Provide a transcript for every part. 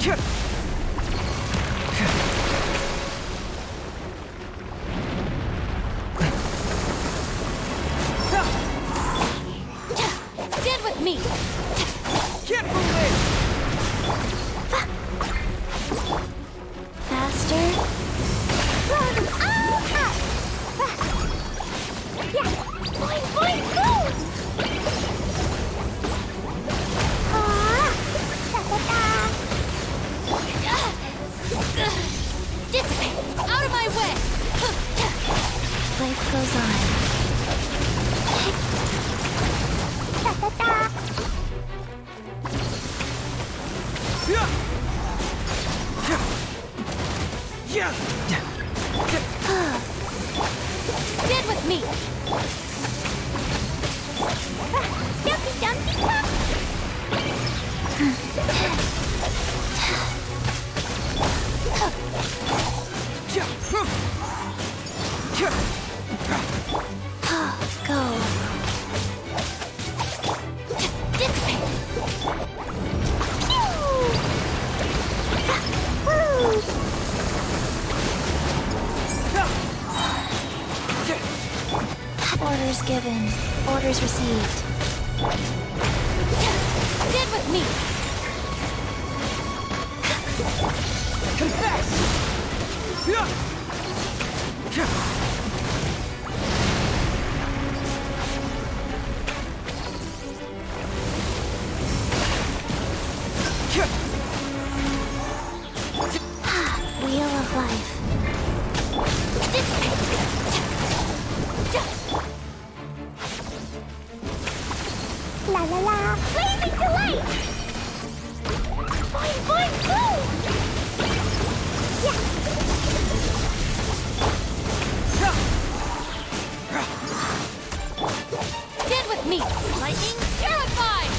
Stand with me! Get moving! Faster. Boing, boing, boom! Dissipate! Out of my way! Life goes on. Stand with me! Dumpy, dumpy, Go. Dissipate. Orders given. Orders received. Stand with me. Confess! Wheel of life. La la la! Blazing delight! Boing, boing, boom! Yeah! Stand with me! Lightning terrified!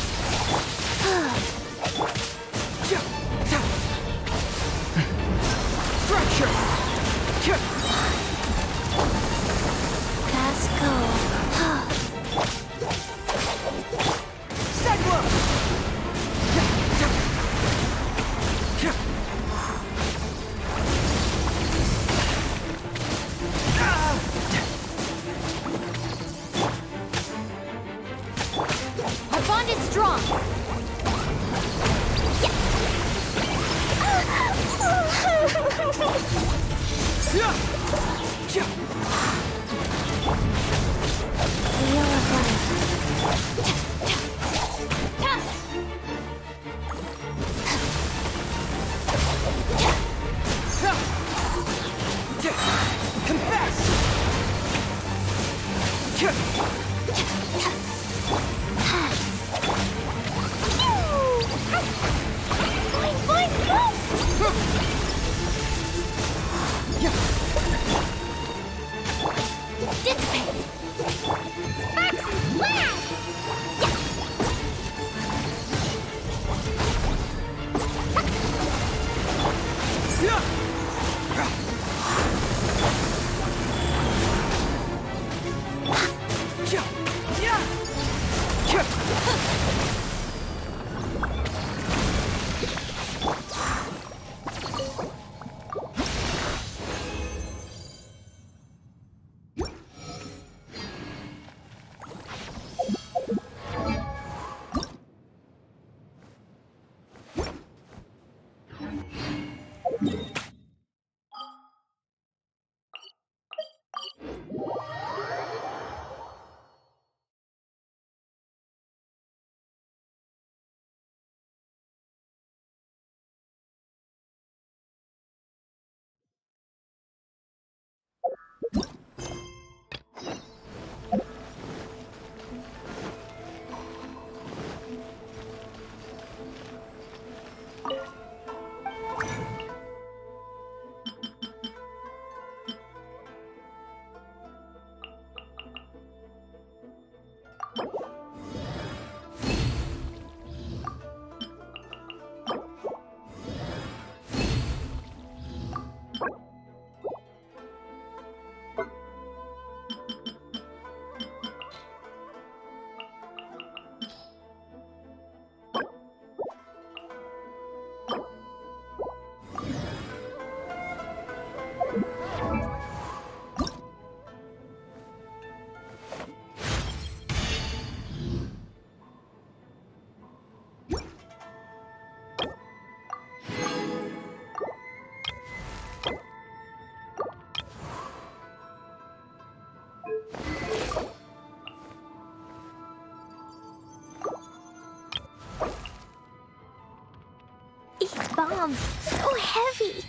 bomb. So heavy.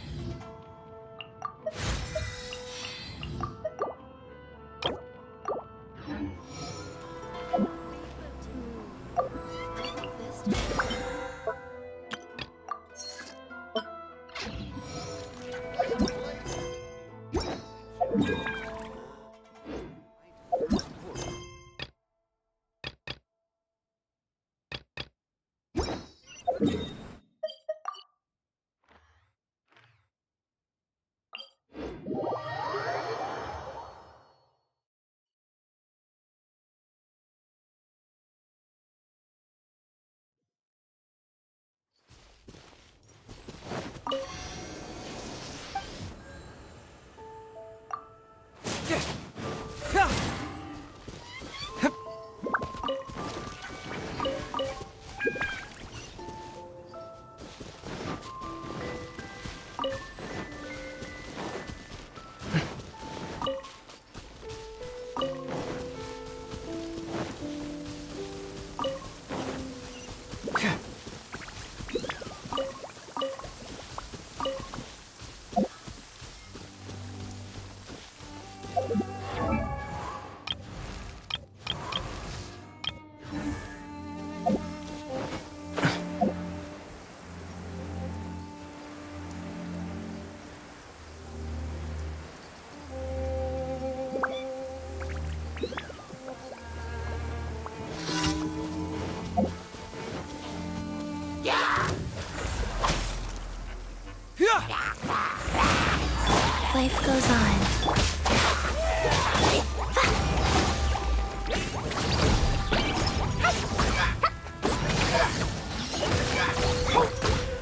Life goes on.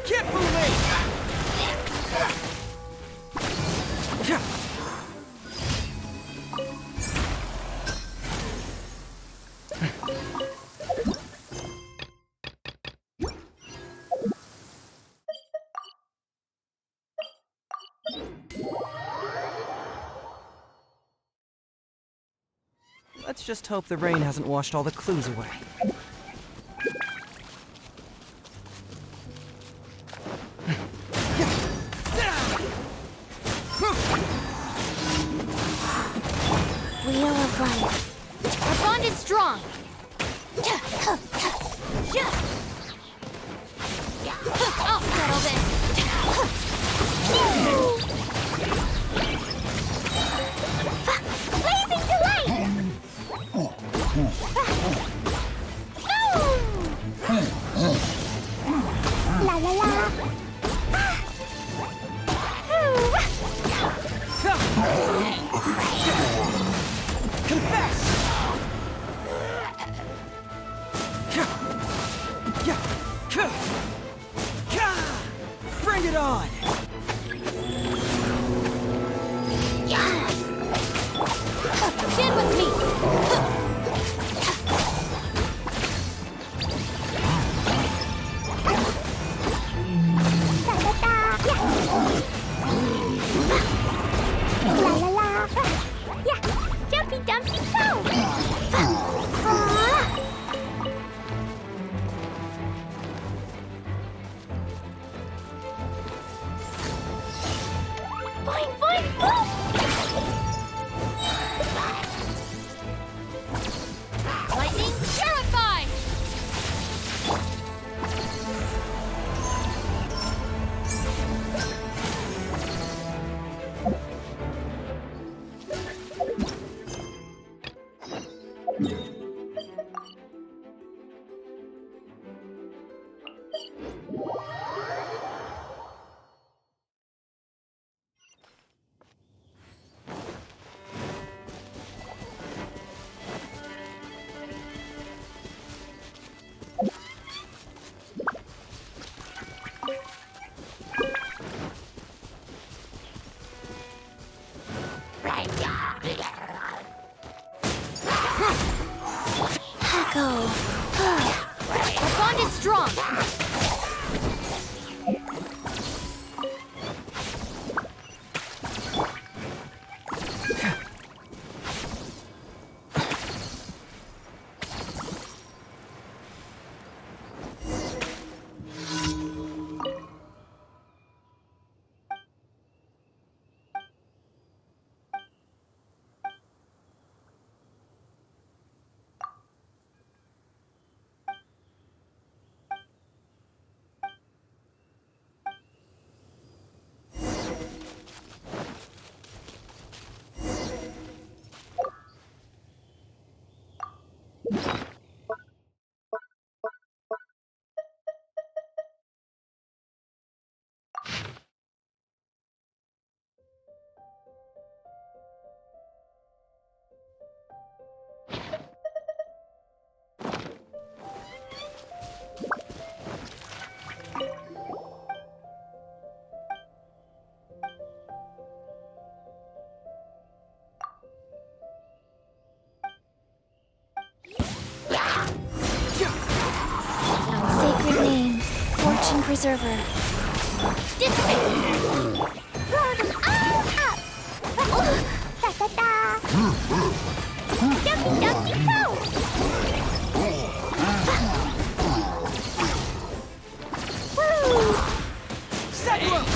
Can't move me! Let's just hope the rain hasn't washed all the clues away. Wheel of life. Our bond is strong. I'll settle this. Blazing delight! La la la. Confess! Bring it on! Stand with me. La la la. Yeah. Jumpy dumpty go. Boing boing boing. Lightning purified. Go. Our bond is strong. Genshin Preserver. Dissipate! Blow them all up! Ta-ta-ta! Jumpy, jumpy, go! Woo! Set look!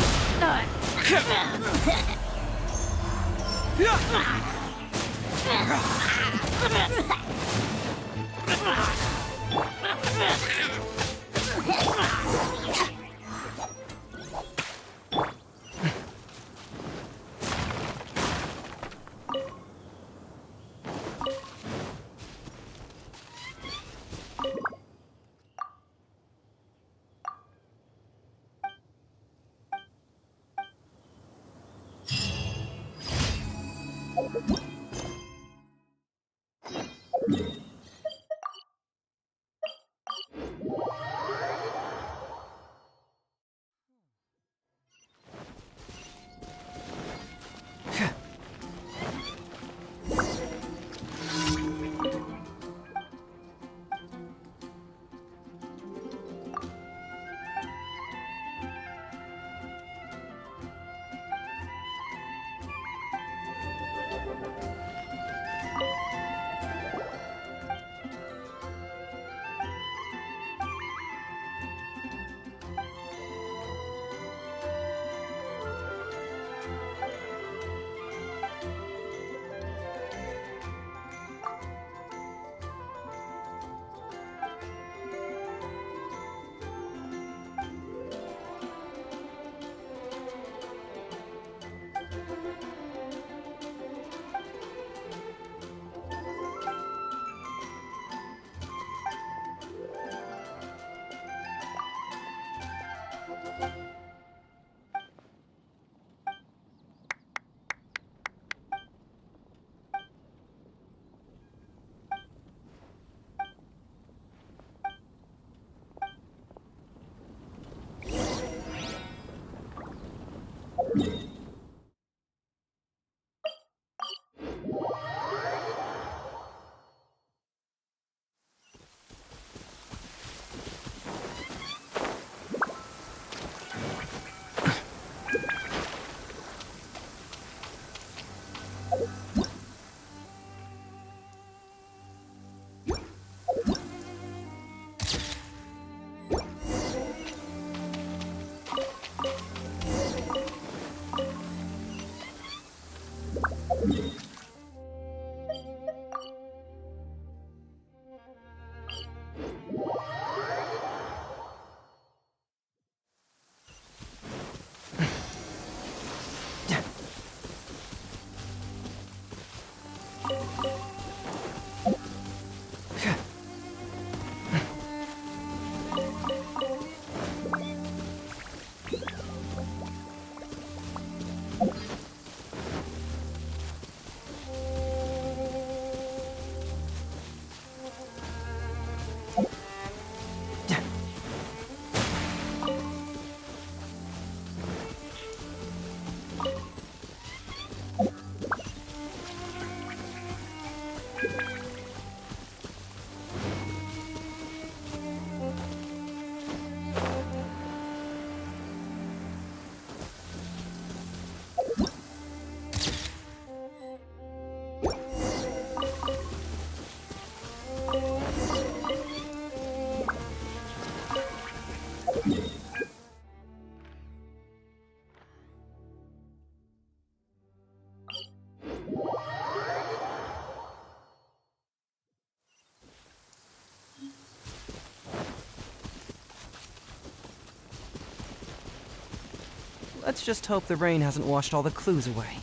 Let's just hope the rain hasn't washed all the clues away.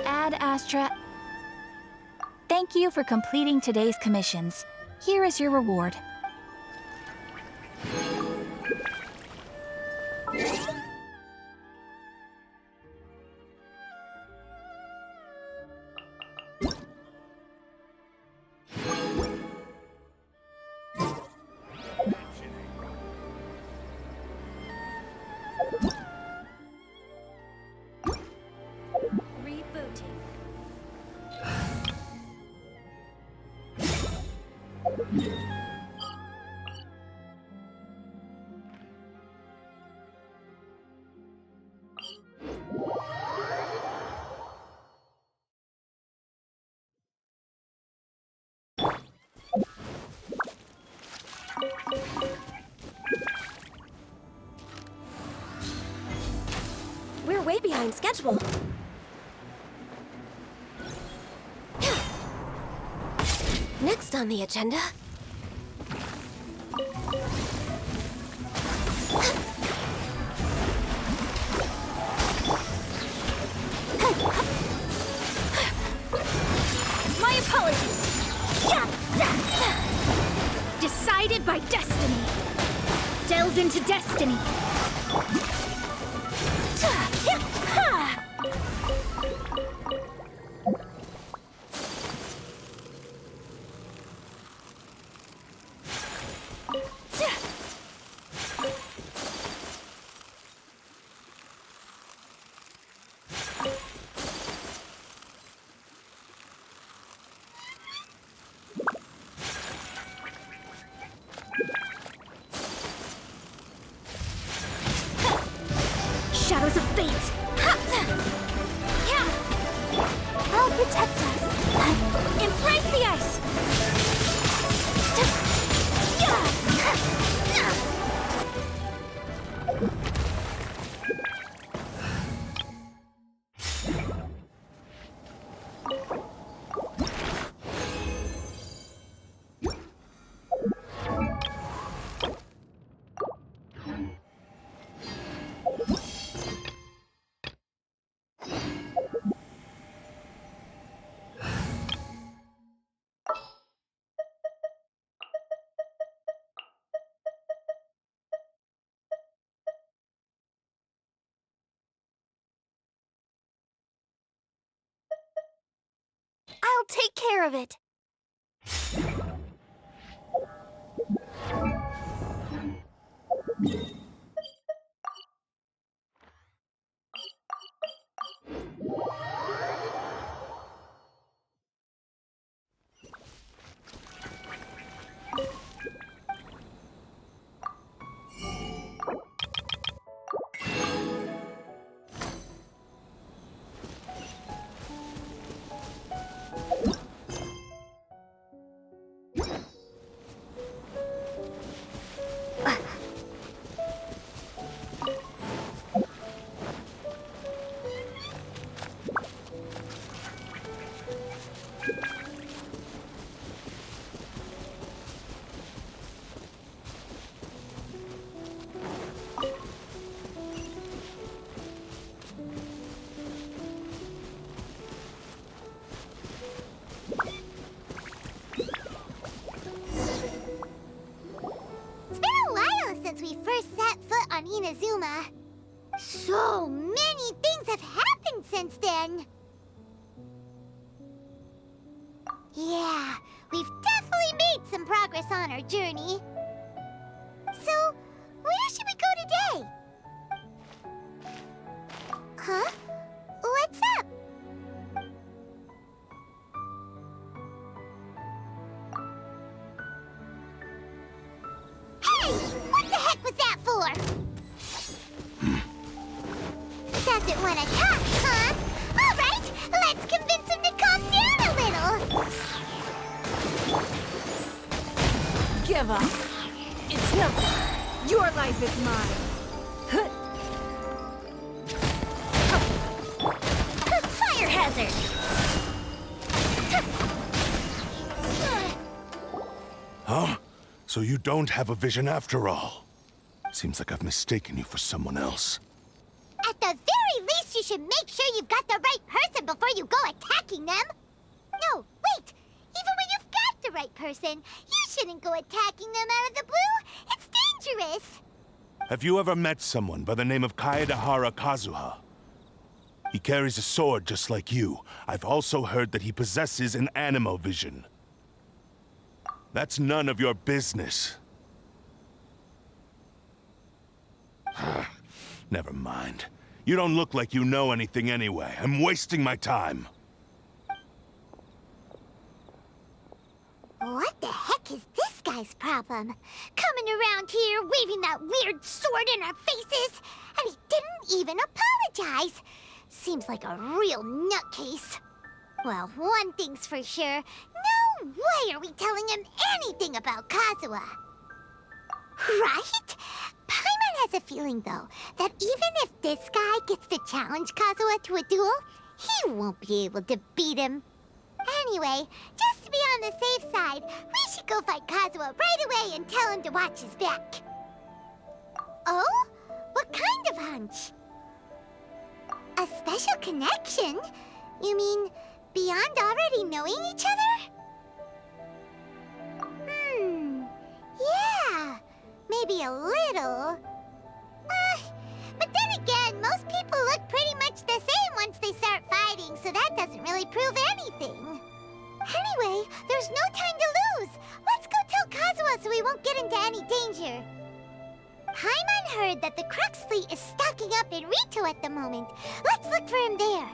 Ad Astra. Thank you for completing today's commissions. Here is your reward. Rebooting. We're way behind schedule. Next on the agenda. My apologies. Decided by destiny. Delve into destiny. Shadows of fate! I'll protect us! Embrace the ice! I'll take care of it. Since we first set foot on Inazuma. So many things have happened since then. Yeah, we've definitely made some progress on our journey. So, where should we go today? Huh? What's up? Hey! What the heck was that for? Doesn't want to talk, huh? All right, let's convince him to calm down a little. Give up. It's nothing. Your life is mine. Fire hazard! So you don't have a vision after all. Seems like I've mistaken you for someone else. At the very least, you should make sure you've got the right person before you go attacking them. No, wait. Even when you've got the right person, you shouldn't go attacking them out of the blue. It's dangerous. Have you ever met someone by the name of Kazuha? He carries a sword just like you. I've also heard that he possesses an animo vision. That's none of your business. Never mind. You don't look like you know anything anyway. I'm wasting my time. What the heck is this guy's problem? Coming around here, waving that weird sword in our faces, and he didn't even apologize. Seems like a real nutcase. Well, one thing's for sure. No way are we telling him anything about Kazuha. Right? Paimon has a feeling, though, that even if this guy gets to challenge Kazuha to a duel, he won't be able to beat him. Anyway, just to be on the safe side, we should go fight Kazuha right away and tell him to watch his back. Oh? What kind of hunch? A special connection? You mean beyond already knowing each other? Yeah, maybe a little. But then again, most people look pretty much the same once they start fighting, so that doesn't really prove anything. Anyway, there's no time to lose. Let's go tell Kazuha so we won't get into any danger. Paimon heard that the Crux fleet is stocking up in Rito at the moment. Let's look for him there.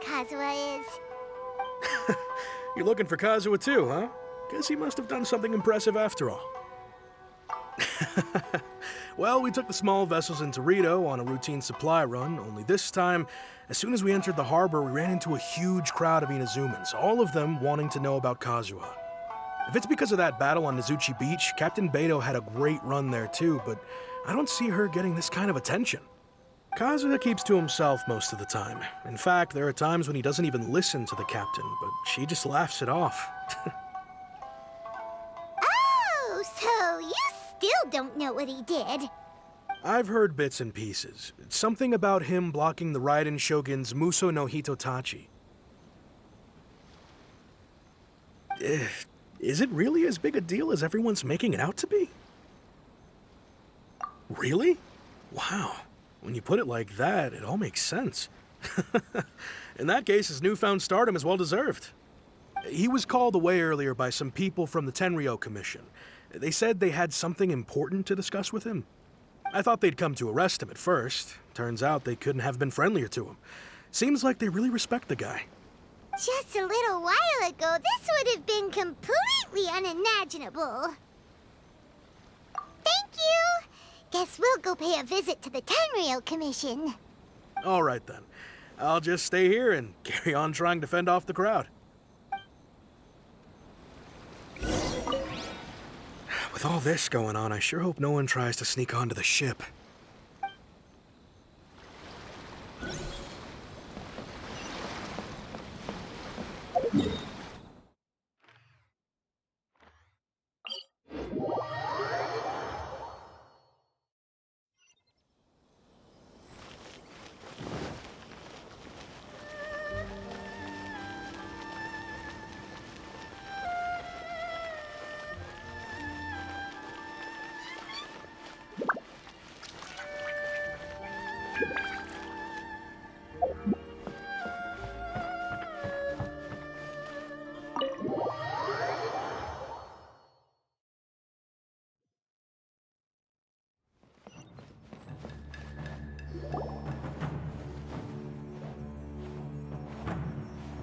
Kazuha is. You're looking for Kazuha too, huh? Guess he must have done something impressive after all. Well, we took the small vessels into Rito on a routine supply run, only this time, as soon as we entered the harbor, we ran into a huge crowd of Inazumans, all of them wanting to know about Kazuha. If it's because of that battle on Nizuchi Beach, Captain Beto had a great run there too, but I don't see her getting this kind of attention. Kazuha keeps to himself most of the time. In fact, there are times when he doesn't even listen to the captain, but she just laughs it off. Oh, so you still don't know what he did? I've heard bits and pieces. It's something about him blocking the Raiden Shogun's Muso no Hitotachi. Is it really as big a deal as everyone's making it out to be? Really? Wow. When you put it like that, it all makes sense. In that case, his newfound stardom is well deserved. He was called away earlier by some people from the Tenryou Commission. They said they had something important to discuss with him. I thought they'd come to arrest him at first. Turns out they couldn't have been friendlier to him. Seems like they really respect the guy. Just a little while ago, this would have been completely unimaginable. Thank you! Guess we'll go pay a visit to the Tenryou Commission. All right then. I'll just stay here and carry on trying to fend off the crowd. With all this going on, I sure hope no one tries to sneak onto the ship.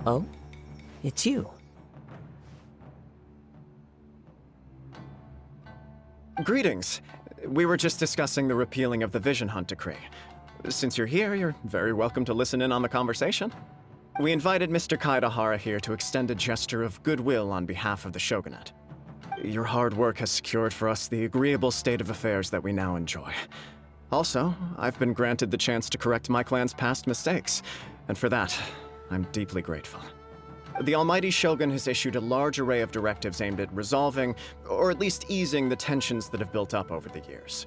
Oh? It's you. Greetings. We were just discussing the repealing of the Vision Hunt decree. Since you're here, you're very welcome to listen in on the conversation. We invited Mr. Kaedahara here to extend a gesture of goodwill on behalf of the Shogunate. Your hard work has secured for us the agreeable state of affairs that we now enjoy. Also, I've been granted the chance to correct my clan's past mistakes, and for that, I'm deeply grateful. The Almighty Shogun has issued a large array of directives aimed at resolving, or at least easing, the tensions that have built up over the years.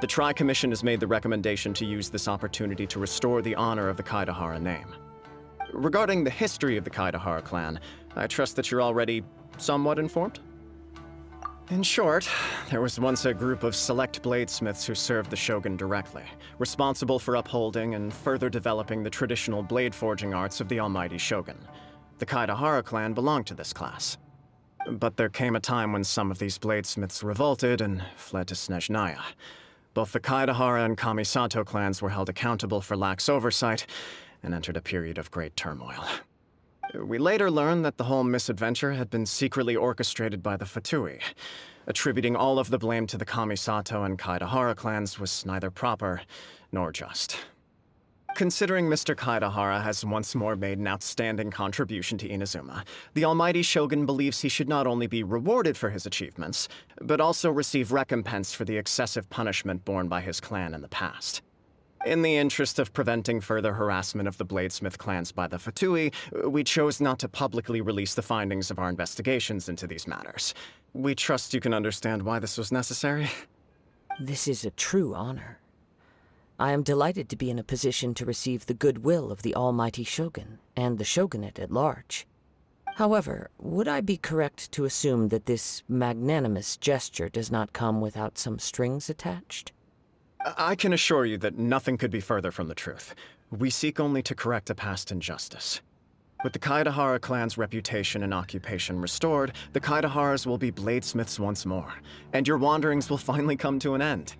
The Tri-Commission has made the recommendation to use this opportunity to restore the honor of the Kaedahara name. Regarding the history of the Kaedahara clan, I trust that you're already somewhat informed? In short, there was once a group of select bladesmiths who served the Shogun directly, responsible for upholding and further developing the traditional blade forging arts of the Almighty Shogun. The Kaedahara clan belonged to this class. But there came a time when some of these bladesmiths revolted and fled to Snezhnaya. Both the Kaedahara and Kamisato clans were held accountable for lax oversight and entered a period of great turmoil. We later learned that the whole misadventure had been secretly orchestrated by the Fatui. Attributing all of the blame to the Kamisato and Kaedahara clans was neither proper nor just. Considering Mr. Kaedahara has once more made an outstanding contribution to Inazuma, the Almighty Shogun believes he should not only be rewarded for his achievements, but also receive recompense for the excessive punishment borne by his clan in the past. In the interest of preventing further harassment of the bladesmith clans by the Fatui, we chose not to publicly release the findings of our investigations into these matters. We trust you can understand why this was necessary. This is a true honor. I am delighted to be in a position to receive the goodwill of the Almighty Shogun and the Shogunate at large. However, would I be correct to assume that this magnanimous gesture does not come without some strings attached? I can assure you that nothing could be further from the truth. We seek only to correct a past injustice. With the Kaedahara clan's reputation and occupation restored, the Kaedaharas will be bladesmiths once more, and your wanderings will finally come to an end.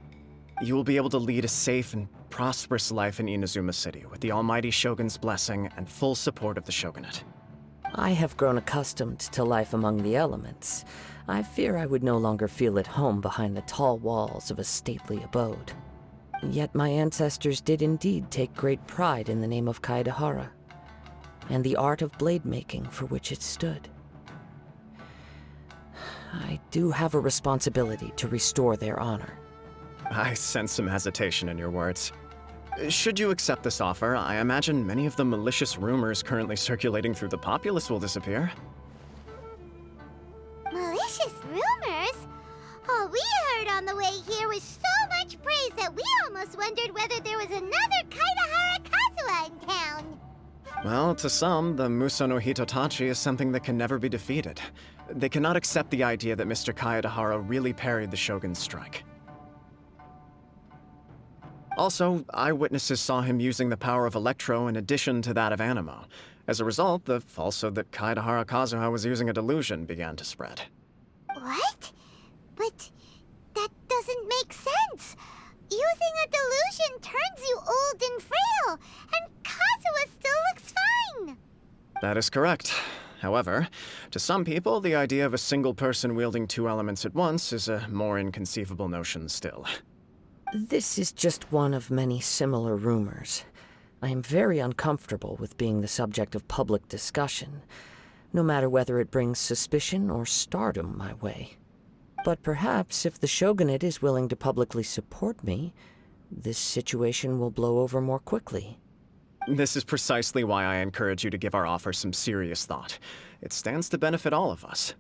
You will be able to lead a safe and prosperous life in Inazuma City with the Almighty Shogun's blessing and full support of the Shogunate. I have grown accustomed to life among the elements. I fear I would no longer feel at home behind the tall walls of a stately abode. Yet my ancestors did indeed take great pride in the name of Kaedahara, and the art of blade making for which it stood. I do have a responsibility to restore their honor. I sense some hesitation in your words. Should you accept this offer, I imagine many of the malicious rumors currently circulating through the populace will disappear. Malicious rumors? All we heard on the way here was so much praise that we almost wondered whether there was another Kaedahara Kazuha in town. Well, to some, the Muso no Hitotachi is something that can never be defeated. They cannot accept the idea that Mr. Kaedahara really parried the Shogun's strike. Also, eyewitnesses saw him using the power of Electro in addition to that of Animo. As a result, the falsehood that Kaedahara Kazuha was using a delusion began to spread. What? But that doesn't make sense. Using a delusion turns you old and frail, and Kazuha still looks fine. That is correct. However, to some people, the idea of a single person wielding two elements at once is a more inconceivable notion still. This is just one of many similar rumors. I am very uncomfortable with being the subject of public discussion, no matter whether it brings suspicion or stardom my way. But perhaps if the Shogunate is willing to publicly support me, this situation will blow over more quickly. This is precisely why I encourage you to give our offer some serious thought. It stands to benefit all of us.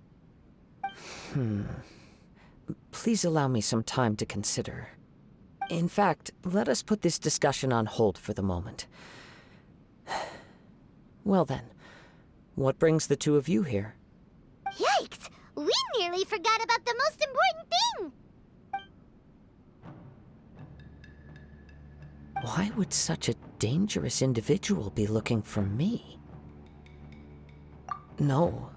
Please allow me some time to consider. In fact, let us put this discussion on hold for the moment. Well then, what brings the two of you here? Yikes! We nearly forgot about the most important thing! Why would such a dangerous individual be looking for me? No,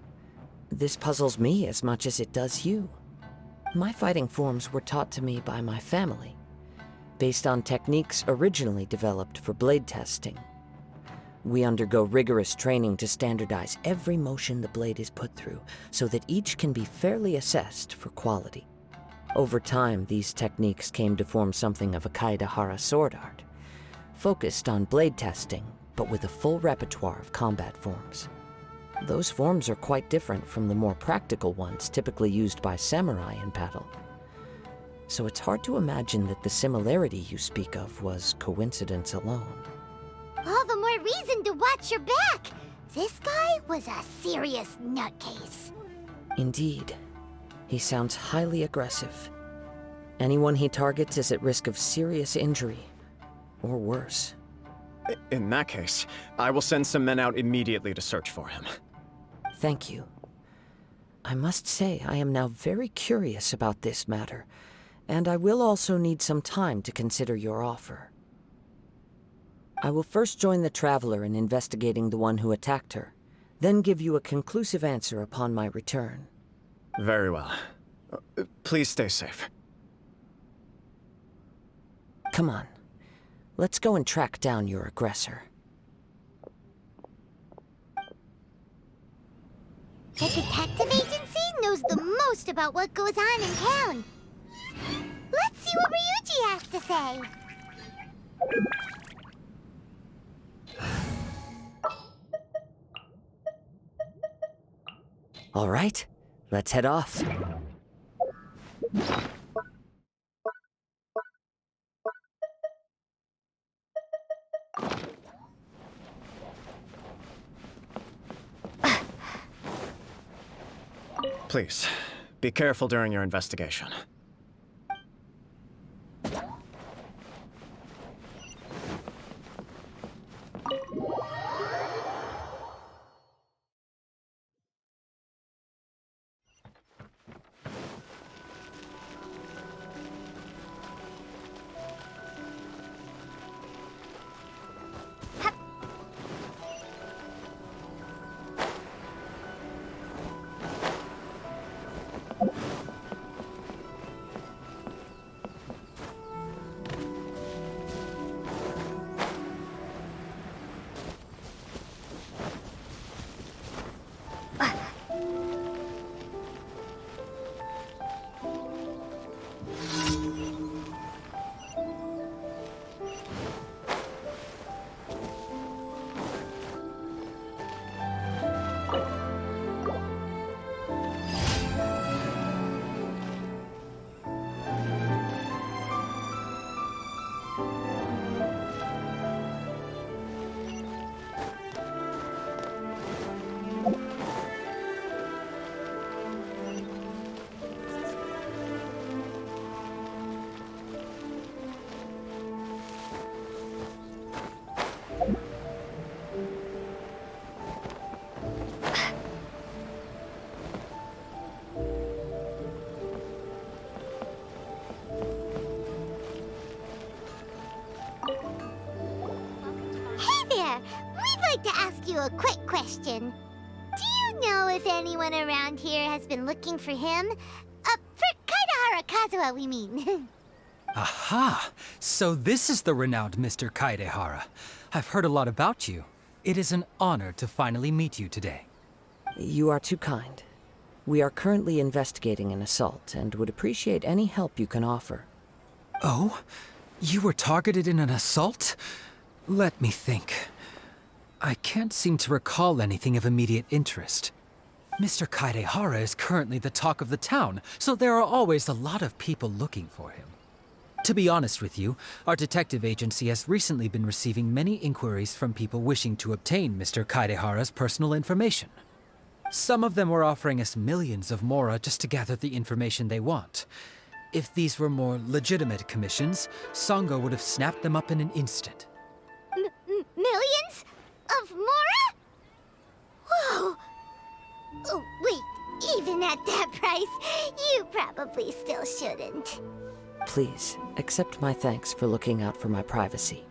this puzzles me as much as it does you. My fighting forms were taught to me by my family, based on techniques originally developed for blade testing. We undergo rigorous training to standardize every motion the blade is put through, so that each can be fairly assessed for quality. Over time, these techniques came to form something of a Kaedahara sword art, focused on blade testing, but with a full repertoire of combat forms. Those forms are quite different from the more practical ones typically used by samurai in battle. So it's hard to imagine that the similarity you speak of was coincidence alone. All the more reason to watch your back! This guy was a serious nutcase. Indeed. He sounds highly aggressive. Anyone he targets is at risk of serious injury, or worse. In that case, I will send some men out immediately to search for him. Thank you. I must say I am now very curious about this matter, and I will also need some time to consider your offer. I will first join the Traveler in investigating the one who attacked her, then give you a conclusive answer upon my return. Very well. Please stay safe. Come on. Let's go and track down your aggressor. The detective agency knows the most about what goes on in town. Let's see what Ryuji has to say. All right, let's head off. Please, be careful during your investigation. I'd like to ask you a quick question. Do you know if anyone around here has been looking for him? For Kaedahara Kazuha, we mean. Aha! So this is the renowned Mr. Kaedahara. I've heard a lot about you. It is an honor to finally meet you today. You are too kind. We are currently investigating an assault and would appreciate any help you can offer. Oh? You were targeted in an assault? Let me think. I can't seem to recall anything of immediate interest. Mr. Kaedahara is currently the talk of the town, so there are always a lot of people looking for him. To be honest with you, our detective agency has recently been receiving many inquiries from people wishing to obtain Mr. Kaedahara's personal information. Some of them were offering us millions of mora just to gather the information they want. If these were more legitimate commissions, Sango would have snapped them up in an instant. Millions? Of mora? Whoa! Oh, wait, even at that price, you probably still shouldn't. Please, accept my thanks for looking out for my privacy.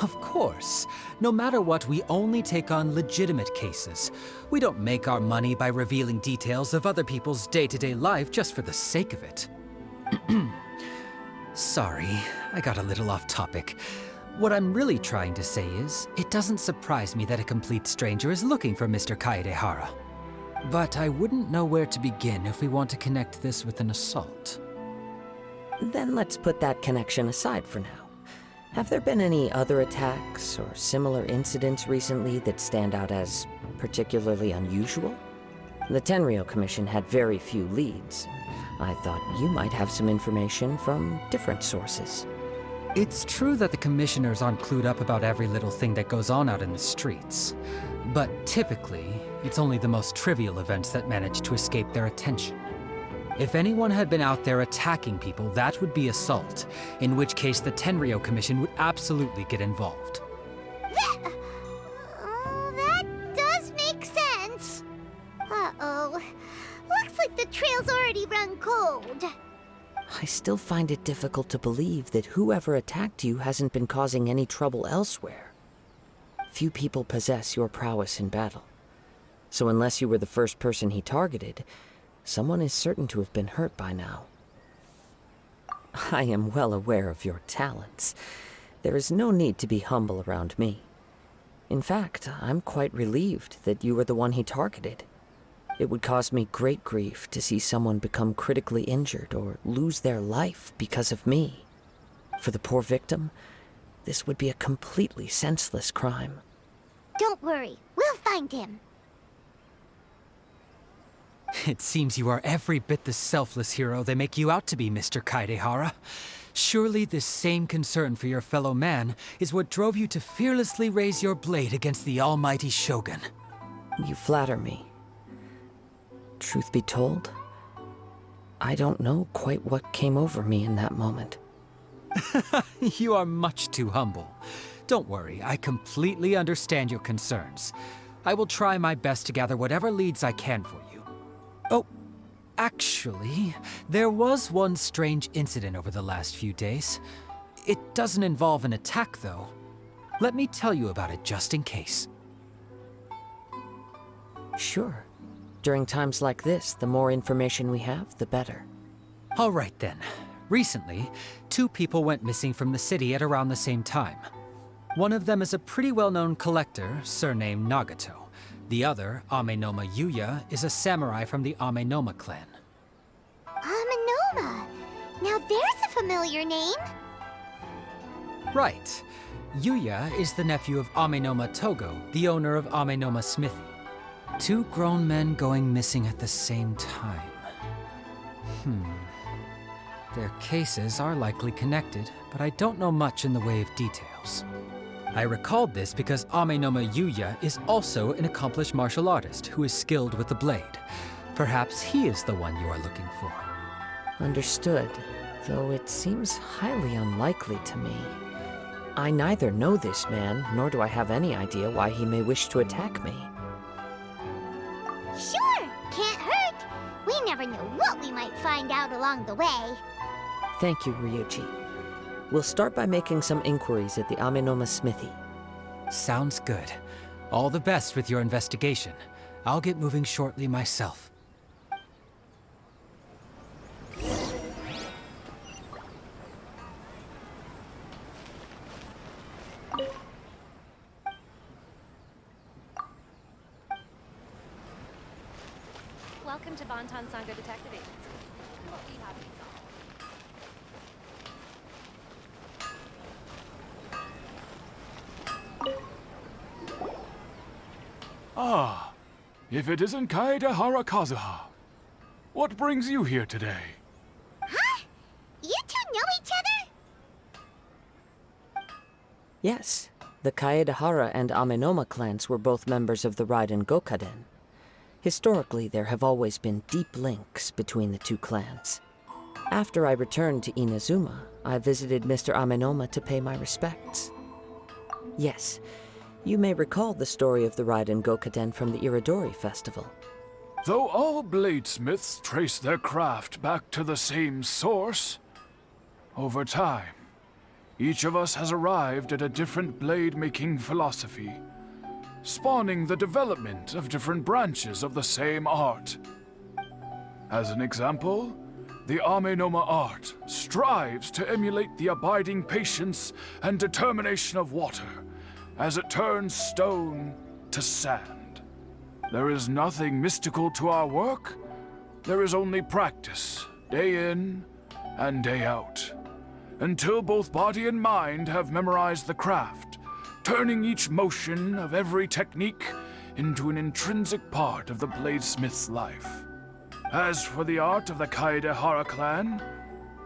Of course. No matter what, we only take on legitimate cases. We don't make our money by revealing details of other people's day-to-day life just for the sake of it. Sorry, I got a little off topic. What I'm really trying to say is, it doesn't surprise me that a complete stranger is looking for Mr. Kaedehara. But I wouldn't know where to begin if we want to connect this with an assault. Then let's put that connection aside for now. Have there been any other attacks or similar incidents recently that stand out as particularly unusual? The Tenryou Commission had very few leads. I thought you might have some information from different sources. It's true that the commissioners aren't clued up about every little thing that goes on out in the streets. But typically, it's only the most trivial events that manage to escape their attention. If anyone had been out there attacking people, that would be assault, in which case the Tenryou Commission would absolutely get involved. That does make sense. Uh-oh. Looks like the trail's already run cold. I still find it difficult to believe that whoever attacked you hasn't been causing any trouble elsewhere. Few people possess your prowess in battle. So unless you were the first person he targeted, someone is certain to have been hurt by now. I am well aware of your talents. There is no need to be humble around me. In fact, I'm quite relieved that you were the one he targeted. It would cause me great grief to see someone become critically injured or lose their life because of me. For the poor victim, this would be a completely senseless crime. Don't worry, we'll find him. It seems you are every bit the selfless hero they make you out to be, Mr. Kaedehara. Surely this same concern for your fellow man is what drove you to fearlessly raise your blade against the almighty Shogun. You flatter me. Truth be told, I don't know quite what came over me in that moment. You are much too humble. Don't worry, I completely understand your concerns. I will try my best to gather whatever leads I can for you. Oh, actually, there was one strange incident over the last few days. It doesn't involve an attack, though. Let me tell you about it just in case. Sure. During times like this, the more information we have, the better. All right then. Recently, 2 people went missing from the city at around the same time. One of them is a pretty well-known collector, surnamed Nagato. The other, Amenoma Yuya, is a samurai from the Amenoma clan. Amenoma. Now there's a familiar name. Right. Yuya is the nephew of Amenoma Togo, the owner of Amenoma Smithy. 2 grown men going missing at the same time. Their cases are likely connected, but I don't know much in the way of details. I recalled this because Amenoma Yuya is also an accomplished martial artist who is skilled with the blade. Perhaps he is the one you are looking for. Understood, though it seems highly unlikely to me. I neither know this man, nor do I have any idea why he may wish to attack me. Sure, can't hurt. We never know what we might find out along the way. Thank you, Ryuji. We'll start by making some inquiries at the Amenoma Smithy. Sounds good. All the best with your investigation. I'll get moving shortly myself. Welcome to Bonton Sango Detective Agency. What do you have to solve? Ah, if it isn't Kaedehara Kazuha. What brings you here today? Huh? You 2 know each other? Yes, the Kaedehara and Amenoma clans were both members of the Raiden Gokaden. Historically, there have always been deep links between the 2 clans. After I returned to Inazuma, I visited Mr. Amenoma to pay my respects. Yes, you may recall the story of the Raiden Gokaden from the Iridori Festival. Though all bladesmiths trace their craft back to the same source, over time, each of us has arrived at a different blade-making philosophy, spawning the development of different branches of the same art. As an example, the Amenoma art strives to emulate the abiding patience and determination of water as it turns stone to sand. There is nothing mystical to our work. There is only practice, day in and day out, until both body and mind have memorized the craft, turning each motion of every technique into an intrinsic part of the bladesmith's life. As for the art of the Kaedehara clan,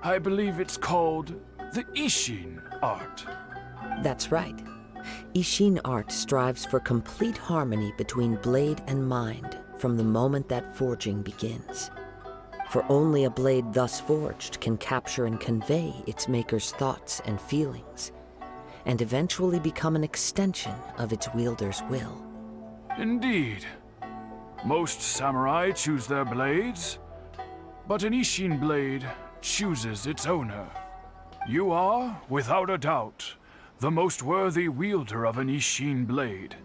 I believe it's called the Ishin art. That's right. Ishin art strives for complete harmony between blade and mind from the moment that forging begins. For only a blade thus forged can capture and convey its maker's thoughts and feelings, and eventually become an extension of its wielder's will. Indeed. Most samurai choose their blades, but an Ishin blade chooses its owner. You are, without a doubt, the most worthy wielder of an Ishin blade.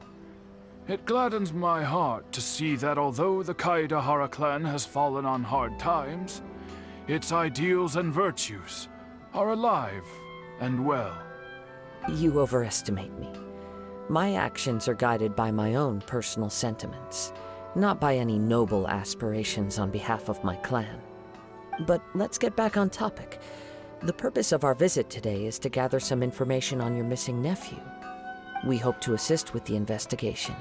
It gladdens my heart to see that although the Kaedehara clan has fallen on hard times, its ideals and virtues are alive and well. You overestimate me. My actions are guided by my own personal sentiments, not by any noble aspirations on behalf of my clan. But let's get back on topic. The purpose of our visit today is to gather some information on your missing nephew. We hope to assist with the investigation.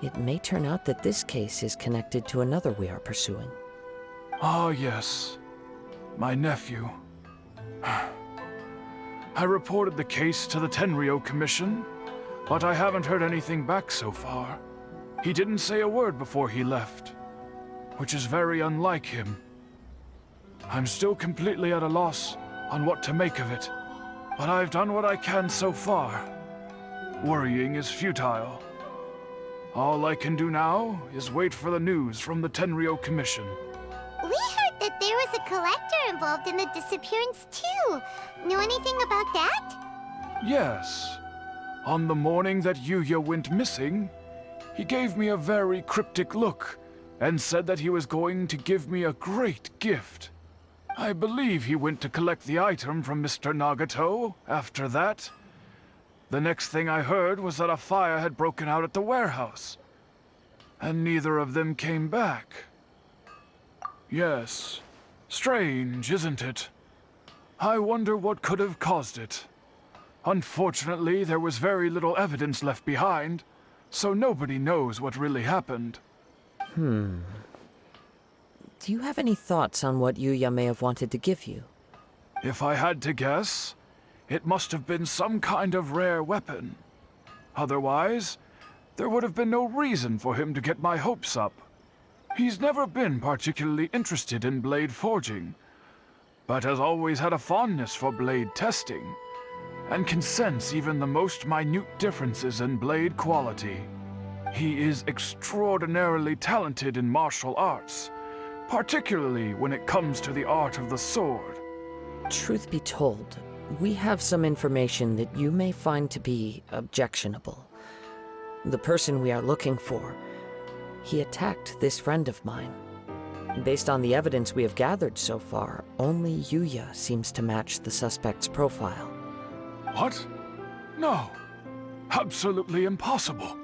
It may turn out that this case is connected to another we are pursuing. Ah, yes. My nephew. I reported the case to the Tenryo Commission, but I haven't heard anything back so far. He didn't say a word before he left, which is very unlike him. I'm still completely at a loss on what to make of it, but I've done what I can so far. Worrying is futile. All I can do now is wait for the news from the Tenryo Commission. We heard that there was a collector involved in the disappearance too. Know anything about that? Yes. On the morning that Yuya went missing, he gave me a very cryptic look and said that he was going to give me a great gift. I believe he went to collect the item from Mr. Nagato after that. The next thing I heard was that a fire had broken out at the warehouse, and neither of them came back. Yes, strange, isn't it? I wonder what could have caused it. Unfortunately, there was very little evidence left behind, so nobody knows what really happened. Do you have any thoughts on what Yuya may have wanted to give you? If I had to guess, it must have been some kind of rare weapon. Otherwise, there would have been no reason for him to get my hopes up. He's never been particularly interested in blade forging, but has always had a fondness for blade testing, and can sense even the most minute differences in blade quality. He is extraordinarily talented in martial arts, particularly when it comes to the art of the sword. Truth be told, we have some information that you may find to be objectionable. The person we are looking for, he attacked this friend of mine. Based on the evidence we have gathered so far, only Yuya seems to match the suspect's profile. What? No. Absolutely impossible.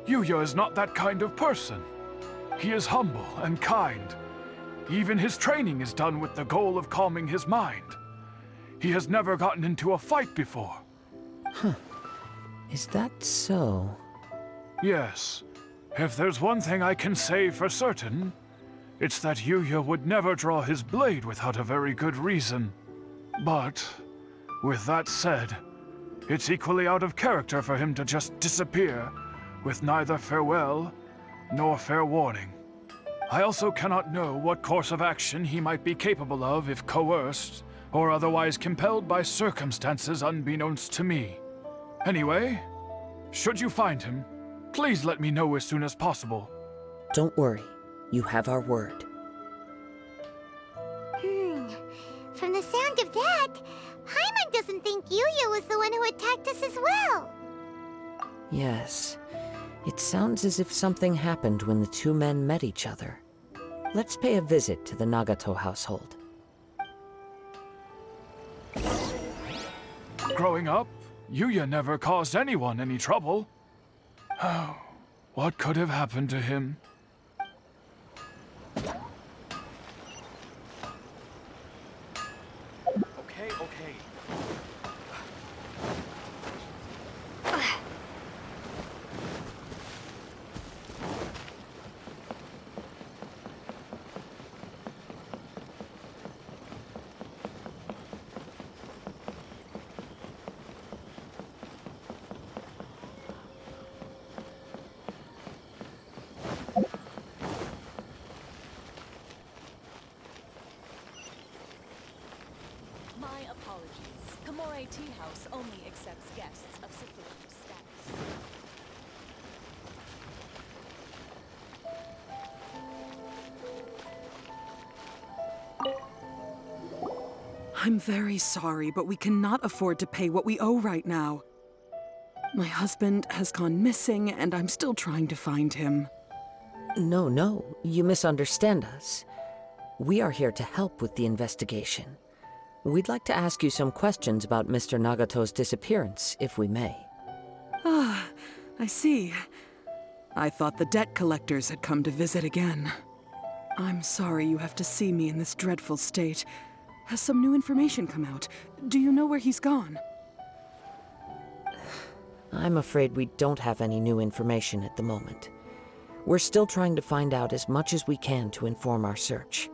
Yuya is not that kind of person. He is humble and kind. Even his training is done with the goal of calming his mind. He has never gotten into a fight before. Is that so? Yes. If there's one thing I can say for certain, it's that Yuya would never draw his blade without a very good reason. But, with that said, it's equally out of character for him to just disappear, with neither farewell nor fair warning. I also cannot know what course of action he might be capable of if coerced, or otherwise compelled by circumstances unbeknownst to me. Anyway, should you find him, please let me know as soon as possible. Don't worry. You have our word. From the sound of that, Paimon doesn't think Yuya was the one who attacked us as well. Yes. It sounds as if something happened when the two men met each other. Let's pay a visit to the Nagato household. growing up, Yuya never caused anyone any trouble. Oh, what could have happened to him? Okay, okay. My apologies. Kamore Tea House only accepts guests of sufficient status. I'm very sorry, but we cannot afford to pay what we owe right now. My husband has gone missing, and I'm still trying to find him. No, you misunderstand us. We are here to help with the investigation. We'd like to ask you some questions about Mr. Nagato's disappearance, if we may. Ah, I see. I thought the debt collectors had come to visit again. I'm sorry you have to see me in this dreadful state. Has some new information come out? Do you know where he's gone? I'm afraid we don't have any new information at the moment. We're still trying to find out as much as we can to inform our search.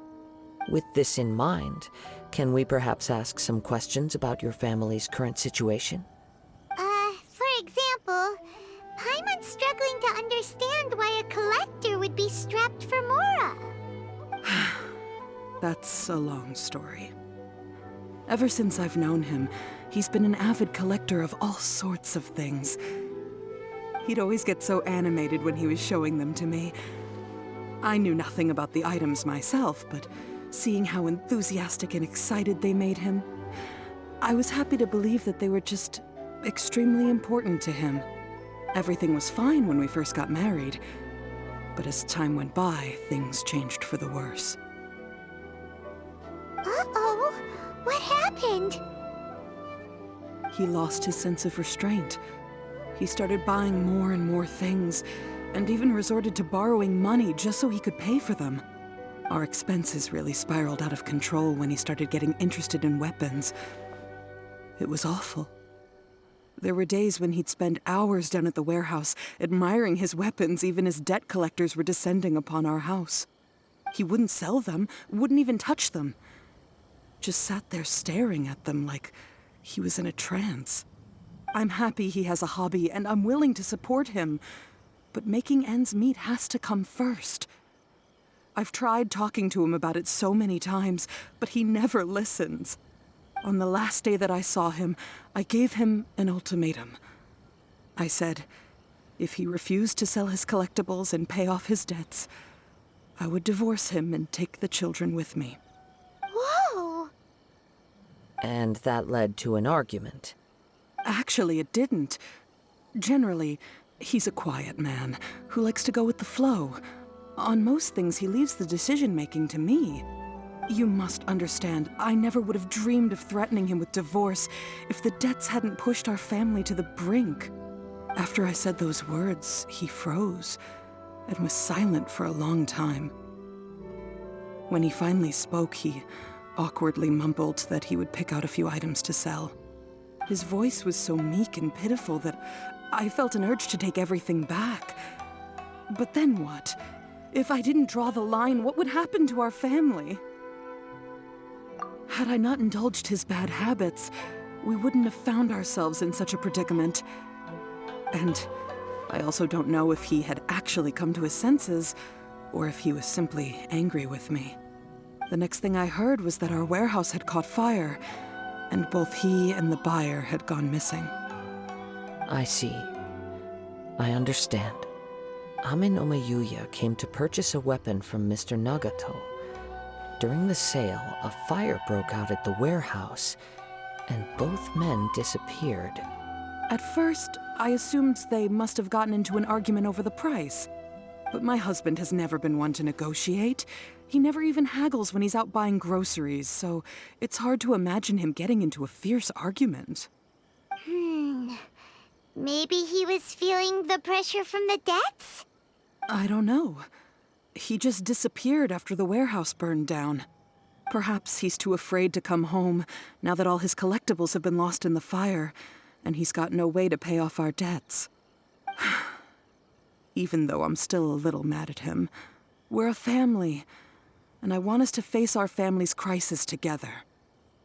With this in mind, can we perhaps ask some questions about your family's current situation? For example, Paimon's struggling to understand why a collector would be strapped for Mora. That's a long story. Ever since I've known him, he's been an avid collector of all sorts of things. He'd always get so animated when he was showing them to me. I knew nothing about the items myself, but seeing how enthusiastic and excited they made him, I was happy to believe that they were just extremely important to him. Everything was fine when we first got married, but as time went by, things changed for the worse. Uh-oh, what happened? He lost his sense of restraint. He started buying more and more things, and even resorted to borrowing money just so he could pay for them. Our expenses really spiraled out of control when he started getting interested in weapons. It was awful. There were days when he'd spend hours down at the warehouse, admiring his weapons even as debt collectors were descending upon our house. He wouldn't sell them, wouldn't even touch them. Just sat there staring at them like he was in a trance. I'm happy he has a hobby, and I'm willing to support him. But making ends meet has to come first. I've tried talking to him about it so many times, but he never listens. On the last day that I saw him, I gave him an ultimatum. I said, if he refused to sell his collectibles and pay off his debts, I would divorce him and take the children with me. Whoa! And that led to an argument. Actually, it didn't. Generally, he's a quiet man who likes to go with the flow. On most things, he leaves the decision-making to me. You must understand, I never would have dreamed of threatening him with divorce if the debts hadn't pushed our family to the brink. After I said those words, he froze and was silent for a long time. When he finally spoke, he awkwardly mumbled that he would pick out a few items to sell. His voice was so meek and pitiful that I felt an urge to take everything back. But then what? If I didn't draw the line, what would happen to our family? Had I not indulged his bad habits, we wouldn't have found ourselves in such a predicament. And I also don't know if he had actually come to his senses, or if he was simply angry with me. The next thing I heard was that our warehouse had caught fire, and both he and the buyer had gone missing. I see. I understand. Amin Yuya came to purchase a weapon from Mr. Nagato. During the sale, a fire broke out at the warehouse, and both men disappeared. At first, I assumed they must have gotten into an argument over the price. But my husband has never been one to negotiate. He never even haggles when he's out buying groceries, so it's hard to imagine him getting into a fierce argument. Maybe he was feeling the pressure from the debts? I don't know. He just disappeared after the warehouse burned down. Perhaps he's too afraid to come home now that all his collectibles have been lost in the fire, and he's got no way to pay off our debts. Even though I'm still a little mad at him, we're a family, and I want us to face our family's crisis together.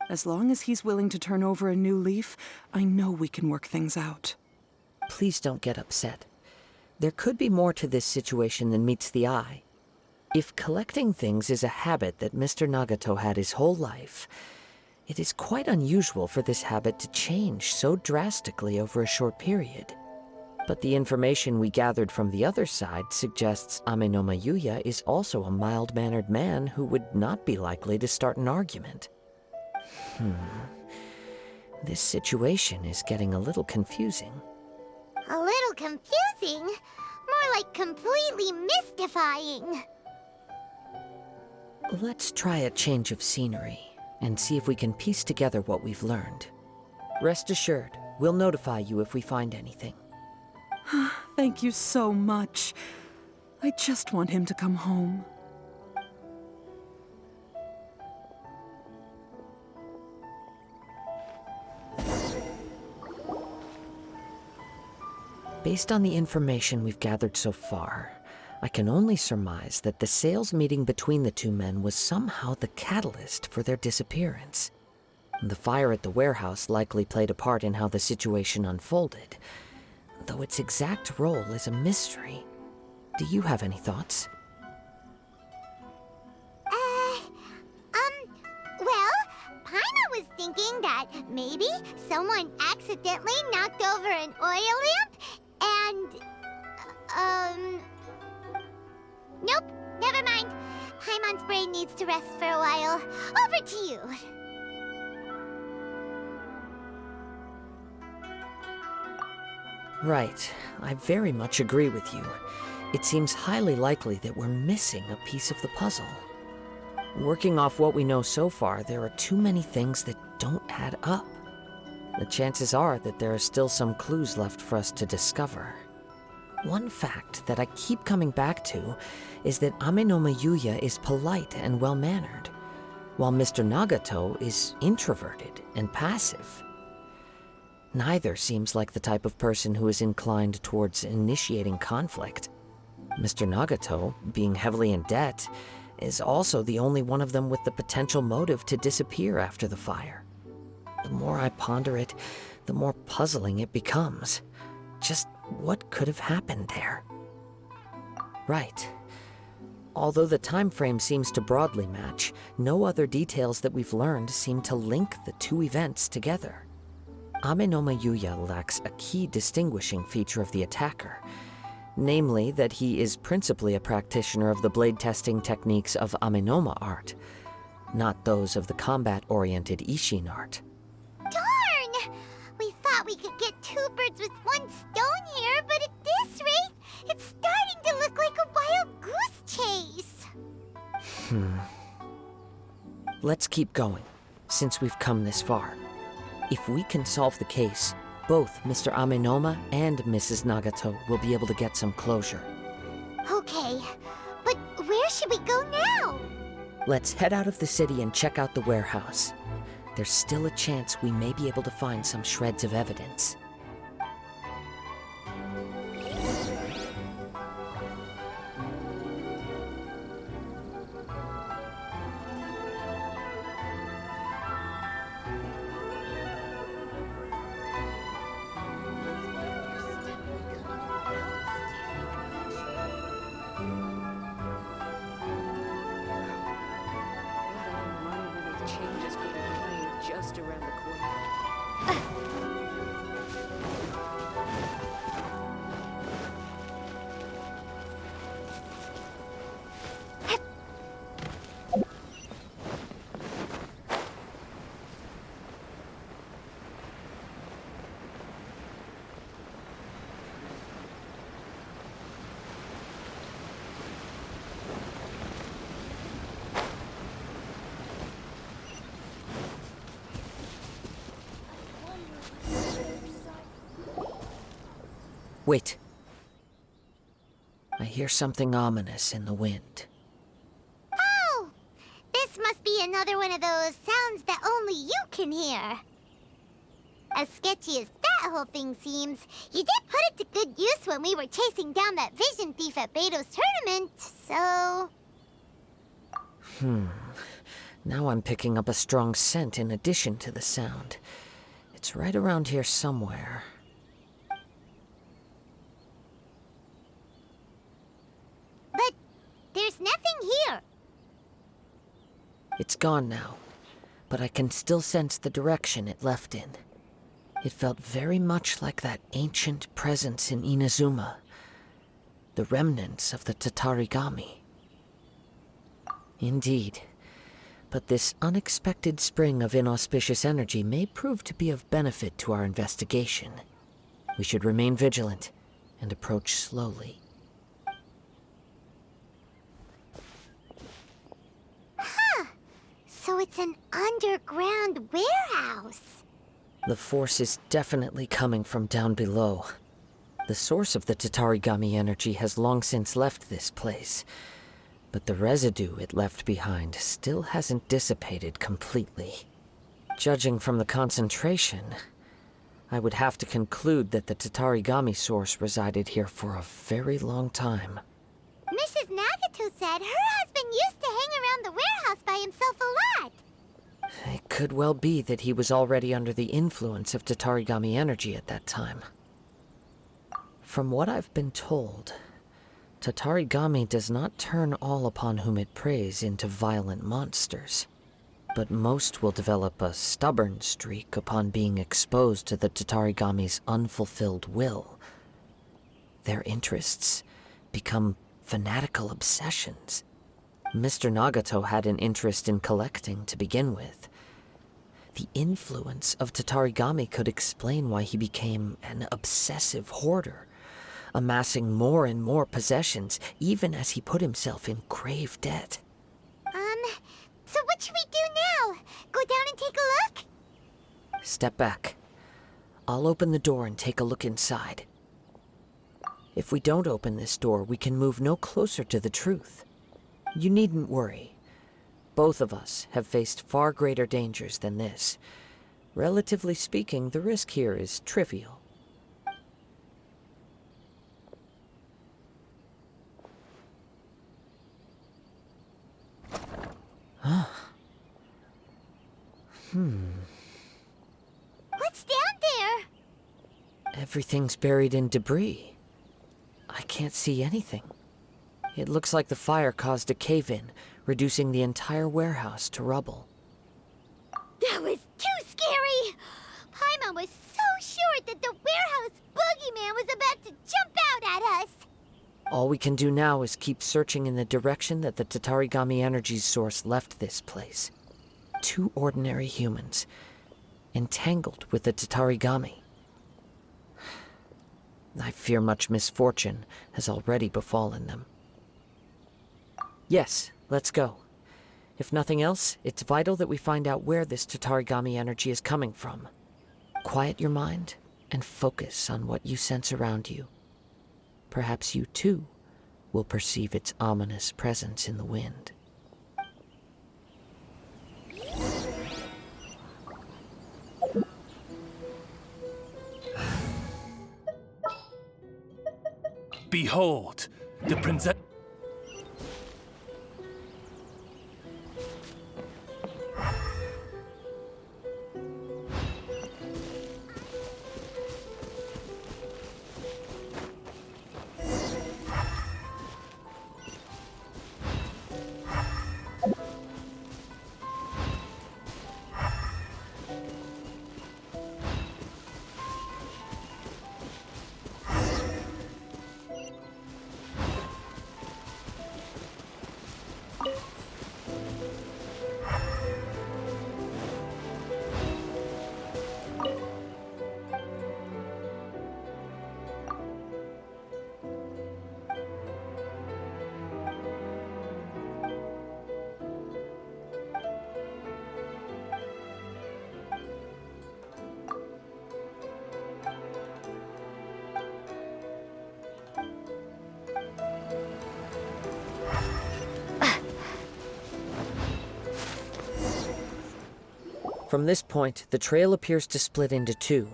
As long as he's willing to turn over a new leaf, I know we can work things out. Please don't get upset. There could be more to this situation than meets the eye. If collecting things is a habit that Mr. Nagato had his whole life, it is quite unusual for this habit to change so drastically over a short period. But the information we gathered from the other side suggests Amenoma Yuya is also a mild-mannered man who would not be likely to start an argument. This situation is getting a little confusing. A little confusing? More like completely mystifying. Let's try a change of scenery and see if we can piece together what we've learned. Rest assured, we'll notify you if we find anything. Thank you so much. I just want him to come home. Based on the information we've gathered so far, I can only surmise that the sales meeting between the two men was somehow the catalyst for their disappearance. The fire at the warehouse likely played a part in how the situation unfolded, though its exact role is a mystery. Do you have any thoughts? Well, Paimon was thinking that maybe someone accidentally knocked over an oil lamp and, nope, never mind. Paimon's brain needs to rest for a while. Over to you. Right. I very much agree with you. It seems highly likely that we're missing a piece of the puzzle. Working off what we know so far, there are too many things that don't add up. The chances are that there are still some clues left for us to discover. One fact that I keep coming back to is that Amenoma Yuya is polite and well-mannered, while Mr. Nagato is introverted and passive. Neither seems like the type of person who is inclined towards initiating conflict. Mr. Nagato, being heavily in debt, is also the only one of them with the potential motive to disappear after the fire. The more I ponder it, the more puzzling it becomes. Just what could have happened there? Right. Although the time frame seems to broadly match, no other details that we've learned seem to link the two events together. Amenoma Yuya lacks a key distinguishing feature of the attacker, namely that he is principally a practitioner of the blade testing techniques of Amenoma art, not those of the combat-oriented Ishin art. Darn! We thought we could get two birds with one stone here, but at this rate, it's starting to look like a wild goose chase. Let's keep going, since we've come this far. If we can solve the case, both Mr. Amenoma and Mrs. Nagato will be able to get some closure. Okay, but where should we go now? Let's head out of the city and check out the warehouse. There's still a chance we may be able to find some shreds of evidence. Changes could be playing just around the corner. Wait. I hear something ominous in the wind. Oh! This must be another one of those sounds that only you can hear. As sketchy as that whole thing seems, you did put it to good use when we were chasing down that vision thief at Beto's tournament, so... Now I'm picking up a strong scent in addition to the sound. It's right around here somewhere. But there's nothing here. It's gone now, but I can still sense the direction it left in. It felt very much like that ancient presence in Inazuma, the remnants of the Tatarigami. Indeed, but this unexpected spring of inauspicious energy may prove to be of benefit to our investigation. We should remain vigilant and approach slowly. So it's an underground warehouse. The force is definitely coming from down below. The source of the Tatarigami energy has long since left this place, but the residue it left behind still hasn't dissipated completely. Judging from the concentration, I would have to conclude that the Tatarigami source resided here for a very long time. Mrs. Nagato said her husband used to hang around the warehouse by himself a lot. It could well be that he was already under the influence of Tatarigami energy at that time. From what I've been told, Tatarigami does not turn all upon whom it preys into violent monsters, but most will develop a stubborn streak upon being exposed to the Tatarigami's unfulfilled will. Their interests become fanatical obsessions. Mr. Nagato had an interest in collecting to begin with. The influence of Tatarigami could explain why he became an obsessive hoarder, amassing more and more possessions, even as he put himself in grave debt. So what should we do now? Go down and take a look? Step back. I'll open the door and take a look inside. If we don't open this door, we can move no closer to the truth. You needn't worry. Both of us have faced far greater dangers than this. Relatively speaking, the risk here is trivial. What's down there? Everything's buried in debris. I can't see anything. It looks like the fire caused a cave-in, reducing the entire warehouse to rubble. That was too scary! Paimon was so sure that the warehouse boogeyman was about to jump out at us! All we can do now is keep searching in the direction that the Tatarigami energy's source left this place. 2 ordinary humans, entangled with the Tatarigami. I fear much misfortune has already befallen them. Yes, let's go. If nothing else, it's vital that we find out where this Tatarigami energy is coming from. Quiet your mind and focus on what you sense around you. Perhaps you too will perceive its ominous presence in the wind. Behold, the princess... From this point, the trail appears to split into two.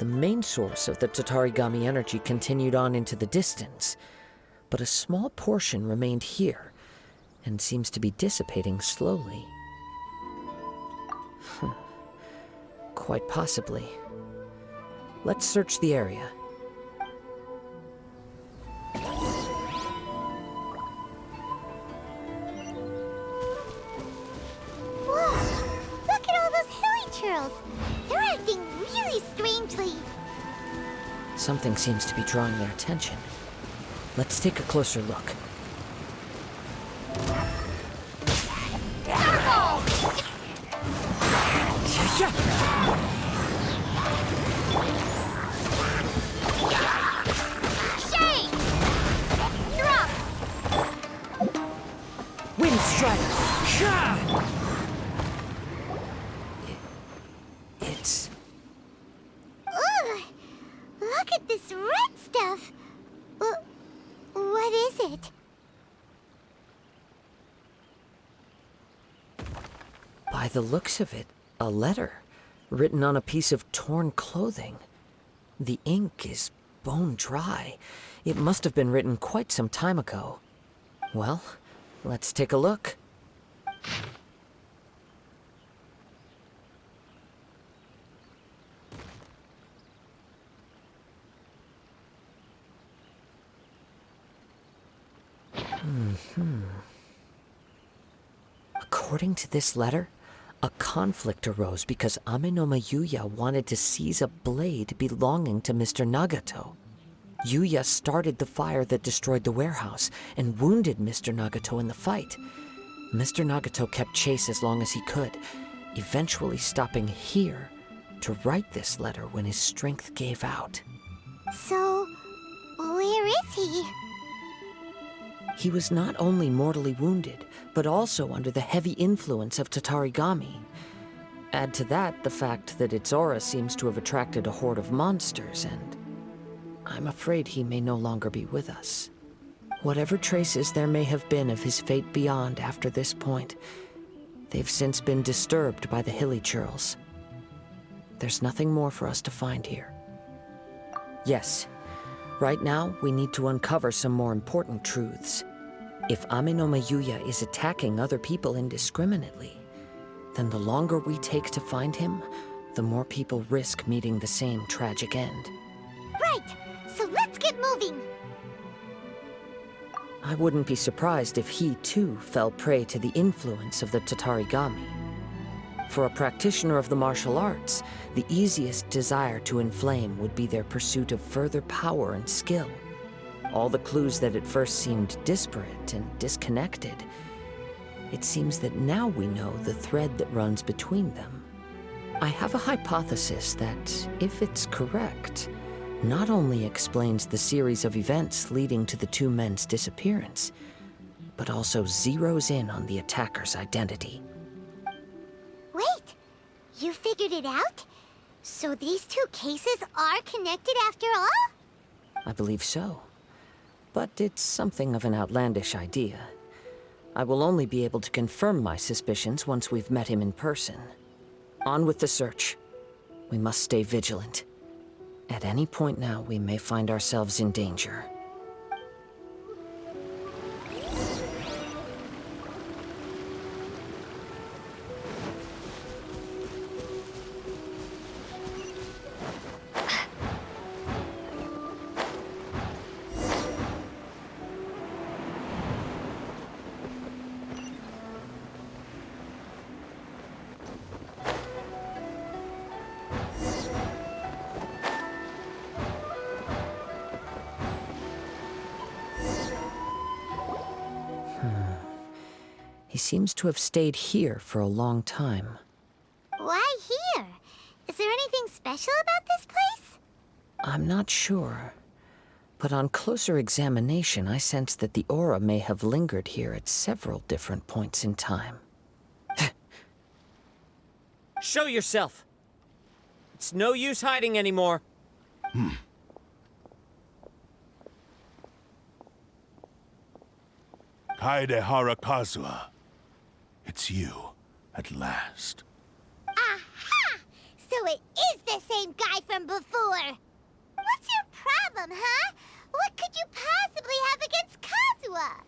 The main source of the Tatarigami energy continued on into the distance, but a small portion remained here and seems to be dissipating slowly. Quite possibly. Let's search the area. Whoa! Look at all those hilly churls! They're acting really strangely. Something seems to be drawing their attention. Let's take a closer look. Shade! Drop! Wind strike! It's... Ugh! Look at this red stuff! What is it? By the looks of it, a letter written on a piece of torn clothing. The ink is bone dry. It must have been written quite some time ago. Well, let's take a look. According to this letter, a conflict arose because Amenoma Yuya wanted to seize a blade belonging to Mr. Nagato. Yuya started the fire that destroyed the warehouse and wounded Mr. Nagato in the fight. Mr. Nagato kept chase as long as he could, eventually stopping here to write this letter when his strength gave out. So, where is he? He was not only mortally wounded, but also under the heavy influence of Tatarigami. Add to that the fact that its aura seems to have attracted a horde of monsters, and I'm afraid he may no longer be with us. Whatever traces there may have been of his fate beyond after this point, they've since been disturbed by the hilly churls. There's nothing more for us to find here. Yes, right now we need to uncover some more important truths. If Amenoma Yuya is attacking other people indiscriminately, then the longer we take to find him, the more people risk meeting the same tragic end. Right! So let's get moving! I wouldn't be surprised if he, too, fell prey to the influence of the Tatarigami. For a practitioner of the martial arts, the easiest desire to inflame would be their pursuit of further power and skill. All the clues that at first seemed disparate and disconnected, it seems that now we know the thread that runs between them. I have a hypothesis that, if it's correct, not only explains the series of events leading to the two men's disappearance, but also zeroes in on the attacker's identity. Wait! You figured it out? So these two cases are connected after all? I believe so. But it's something of an outlandish idea. I will only be able to confirm my suspicions once we've met him in person. On with the search. We must stay vigilant. At any point now, we may find ourselves in danger. He seems to have stayed here for a long time. Why here? Is there anything special about this place? I'm not sure. But on closer examination, I sense that the aura may have lingered here at several different points in time. Show yourself! It's no use hiding anymore. Kaedehara Kazuha. It's you, at last. Aha! it is the same guy from before! What's your problem, huh? What could you possibly have against Kazuha?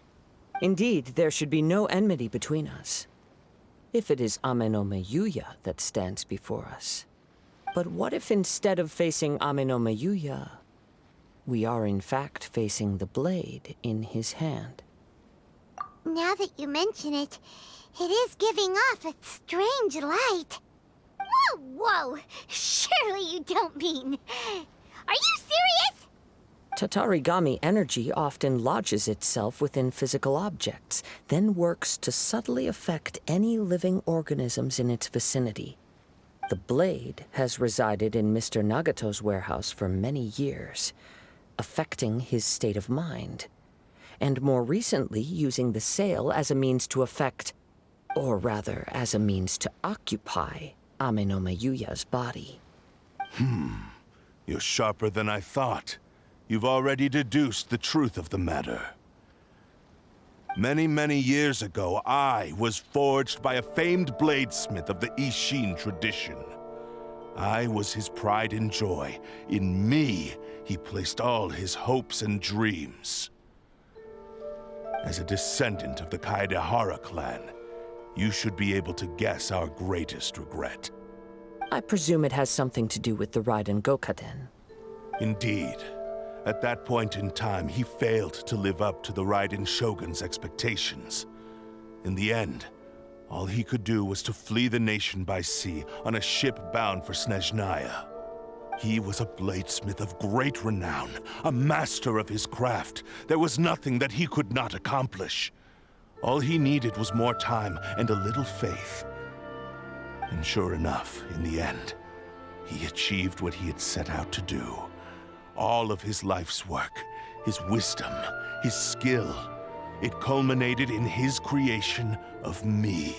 Indeed, there should be no enmity between us. If it is Amenome Yuya that stands before us. But what if instead of facing Amenome Yuya, we are in fact facing the blade in his hand? Now that you mention it, it is giving off a strange light. Whoa, whoa! Surely you don't mean... Are you serious? Tatarigami energy often lodges itself within physical objects, then works to subtly affect any living organisms in its vicinity. The blade has resided in Mr. Nagato's warehouse for many years, affecting his state of mind, and more recently using the sale as a means to affect, or rather as a means to occupy, Amenome Yuya's body. You're sharper than I thought. You've already deduced the truth of the matter. Many, many years ago, I was forged by a famed bladesmith of the Ishin tradition. I was his pride and joy. In me, he placed all his hopes and dreams. As a descendant of the Kaedehara clan, you should be able to guess our greatest regret. I presume it has something to do with the Raiden Gokaden. Indeed. At that point in time, he failed to live up to the Raiden Shogun's expectations. In the end, all he could do was to flee the nation by sea on a ship bound for Snezhnaya. He was a bladesmith of great renown, a master of his craft. There was nothing that he could not accomplish. All he needed was more time and a little faith. And sure enough, in the end, he achieved what he had set out to do. All of his life's work, his wisdom, his skill, it culminated in his creation of me.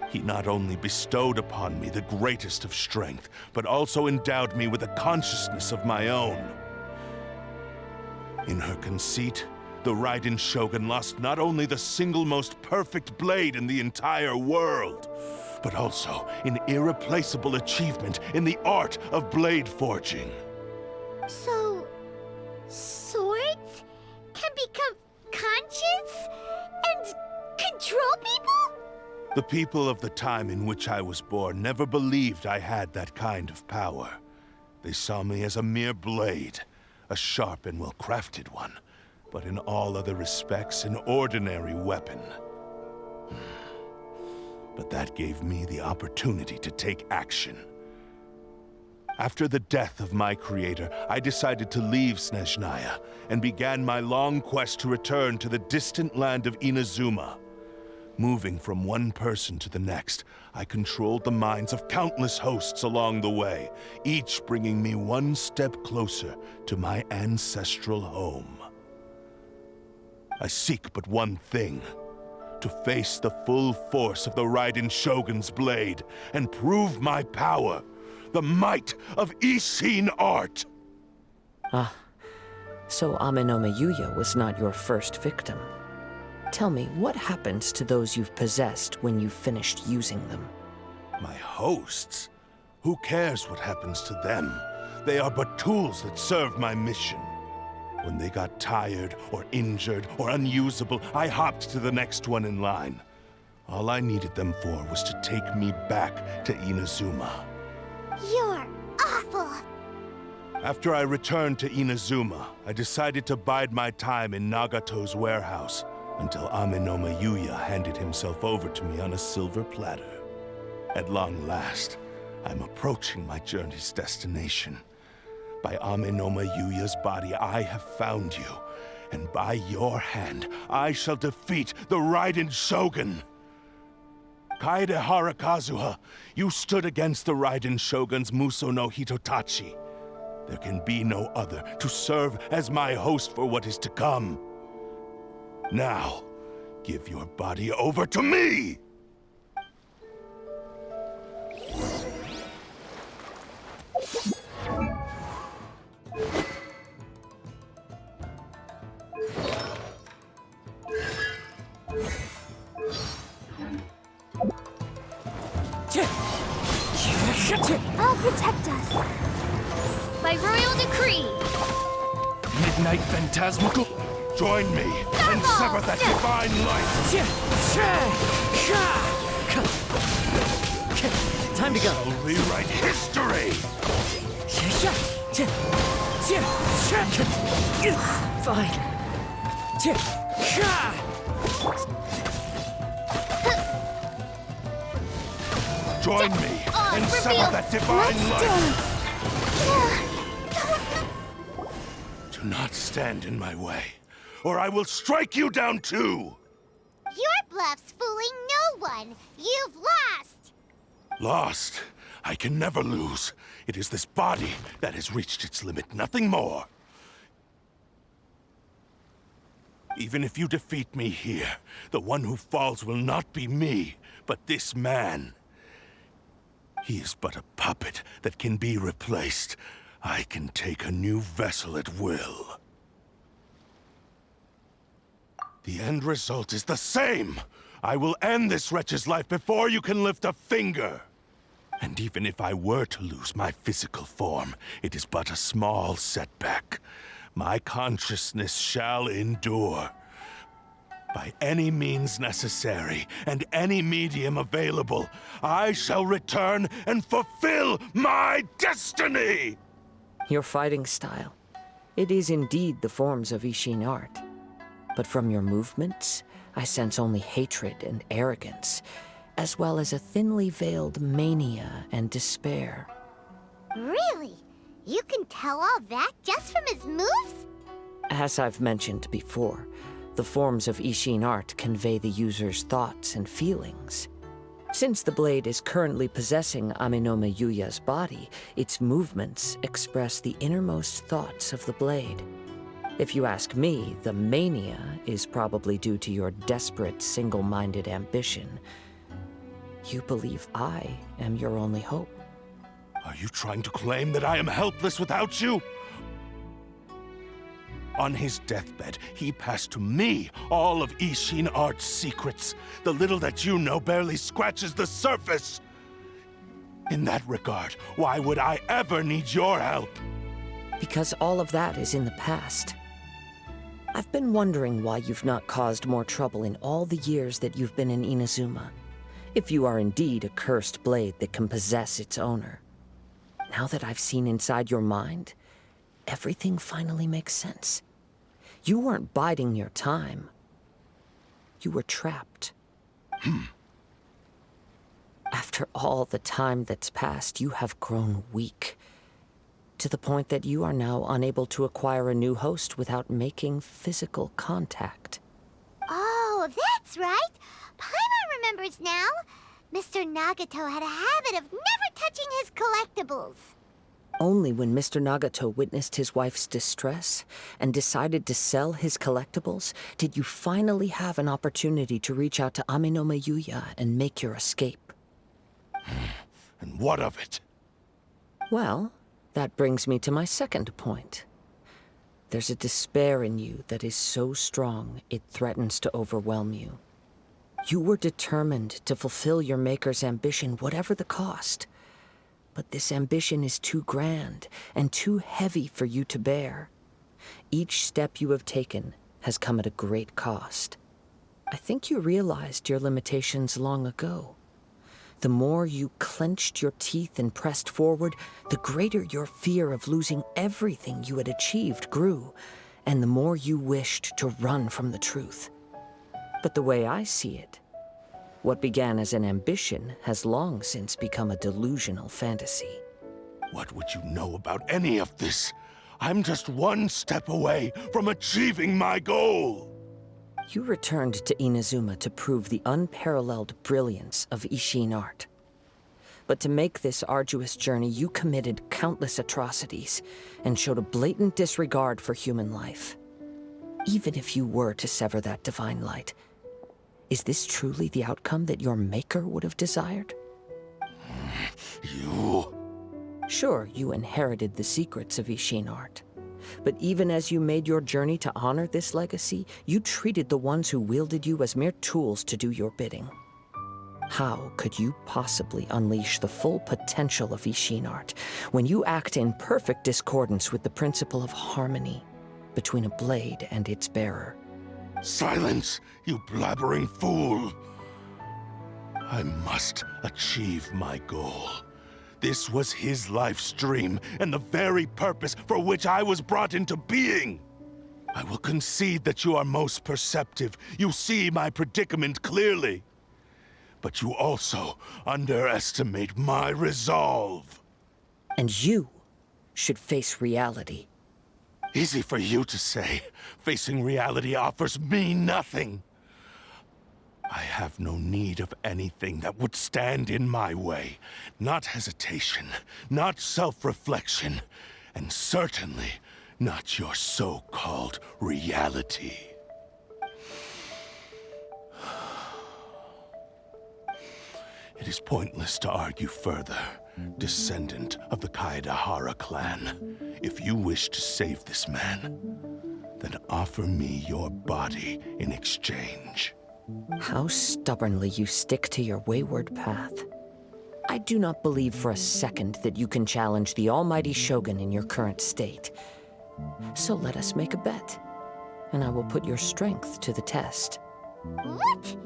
He not only bestowed upon me the greatest of strength, but also endowed me with a consciousness of my own. In her conceit, the Raiden Shogun lost not only the single most perfect blade in the entire world, but also an irreplaceable achievement in the art of blade forging. So... swords can become conscious and control people? The people of the time in which I was born never believed I had that kind of power. They saw me as a mere blade, a sharp and well-crafted one, but in all other respects an ordinary weapon. But that gave me the opportunity to take action. After the death of my creator, I decided to leave Snezhnaya and began my long quest to return to the distant land of Inazuma. Moving from one person to the next, I controlled the minds of countless hosts along the way, each bringing me one step closer to my ancestral home. I seek but one thing: to face the full force of the Raiden Shogun's blade and prove my power, the might of Ishin art! Ah, so Amenome Yuya was not your first victim. Tell me, what happens to those you've possessed when you've finished using them? My hosts? Who cares what happens to them? They are but tools that serve my mission. When they got tired, or injured, or unusable, I hopped to the next one in line. All I needed them for was to take me back to Inazuma. You're awful! After I returned to Inazuma, I decided to bide my time in Nagato's warehouse until Amenome Yuya handed himself over to me on a silver platter. At long last, I'm approaching my journey's destination. By Amenome Yuya's body, I have found you, and by your hand, I shall defeat the Raiden Shogun! Kaedehara Kazuha, you stood against the Raiden Shogun's Muso no Hitotachi. There can be no other to serve as my host for what is to come. Now, give your body over to me! I'll protect us. By royal decree. Midnight Phantasmical. Join me and sever that divine light! Time to go. Shall rewrite history! Fine. Join me and sever that divine light! Do not stand in my way, or I will strike you down too! Your bluff's fooling no one. You've lost. Lost? I can never lose. It is this body that has reached its limit, nothing more. Even if you defeat me here, the one who falls will not be me, but this man. He is but a puppet that can be replaced. I can take a new vessel at will. The end result is the same! I will end this wretch's life before you can lift a finger! And even if I were to lose my physical form, it is but a small setback. My consciousness shall endure. By any means necessary, and any medium available, I shall return and fulfill my destiny! Your fighting style. It is indeed the forms of Ishin art. But from your movements, I sense only hatred and arrogance, as well as a thinly veiled mania and despair. Really? You can tell all that just from his moves? As I've mentioned before, the forms of Ishin art convey the user's thoughts and feelings. Since the blade is currently possessing Aminome Yuya's body, its movements express the innermost thoughts of the blade. If you ask me, the mania is probably due to your desperate, single-minded ambition. You believe I am your only hope. Are you trying to claim that I am helpless without you? On his deathbed, he passed to me all of Ishin art's secrets. The little that you know barely scratches the surface. In that regard, why would I ever need your help? Because all of that is in the past. I've been wondering why you've not caused more trouble in all the years that you've been in Inazuma. If you are indeed a cursed blade that can possess its owner. Now that I've seen inside your mind, everything finally makes sense. You weren't biding your time. You were trapped. After all the time that's passed, you have grown weak. To the point that you are now unable to acquire a new host without making physical contact. Oh, that's right. Paimon remembers now. Mr. Nagato had a habit of never touching his collectibles. Only when Mr. Nagato witnessed his wife's distress and decided to sell his collectibles did you finally have an opportunity to reach out to Aminome Yuya and make your escape. And what of it? Well, that brings me to my second point. There's a despair in you that is so strong it threatens to overwhelm you. You were determined to fulfill your maker's ambition, whatever the cost. But this ambition is too grand and too heavy for you to bear. Each step you have taken has come at a great cost. I think you realized your limitations long ago. The more you clenched your teeth and pressed forward, the greater your fear of losing everything you had achieved grew, and the more you wished to run from the truth. But the way I see it, what began as an ambition has long since become a delusional fantasy. What would you know about any of this? I'm just one step away from achieving my goal! You returned to Inazuma to prove the unparalleled brilliance of Ishin art. But to make this arduous journey, you committed countless atrocities and showed a blatant disregard for human life. Even if you were to sever that divine light, is this truly the outcome that your maker would have desired? You... Sure, you inherited the secrets of Ishin art. But even as you made your journey to honor this legacy, you treated the ones who wielded you as mere tools to do your bidding. How could you possibly unleash the full potential of Ishin art when you act in perfect discordance with the principle of harmony between a blade and its bearer? Silence, you blabbering fool! I must achieve my goal. This was his life's dream, and the very purpose for which I was brought into being. I will concede that you are most perceptive. You see my predicament clearly. But you also underestimate my resolve. And you should face reality. Easy for you to say. Facing reality offers me nothing. I have no need of anything that would stand in my way. Not hesitation, not self-reflection, and certainly not your so-called reality. It is pointless to argue further, descendant of the Kaedahara clan. If you wish to save this man, then offer me your body in exchange. How stubbornly you stick to your wayward path. I do not believe for a second that you can challenge the almighty Shogun in your current state. So let us make a bet, and I will put your strength to the test. What?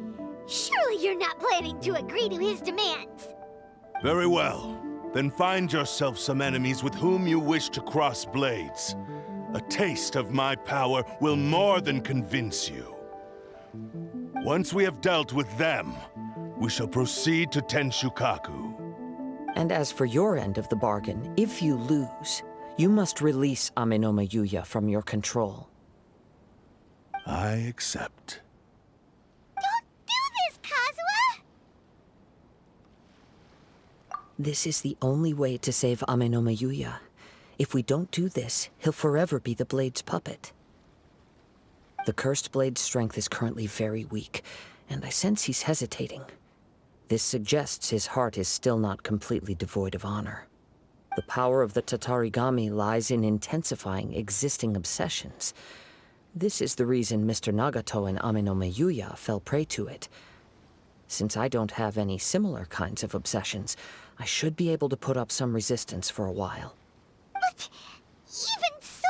Surely you're not planning to agree to his demands. Very well. Then find yourself some enemies with whom you wish to cross blades. A taste of my power will more than convince you. Once we have dealt with them, we shall proceed to Tenshukaku. And as for your end of the bargain, if you lose, you must release Amenoma Yuya from your control. I accept. Don't do this, Kazuha! This is the only way to save Amenoma Yuya. If we don't do this, he'll forever be the Blade's puppet. The Cursed Blade's strength is currently very weak, and I sense he's hesitating. This suggests his heart is still not completely devoid of honor. The power of the Tatarigami lies in intensifying existing obsessions. This is the reason Mr. Nagato and Amenoma Yuya fell prey to it. Since I don't have any similar kinds of obsessions, I should be able to put up some resistance for a while. But even so...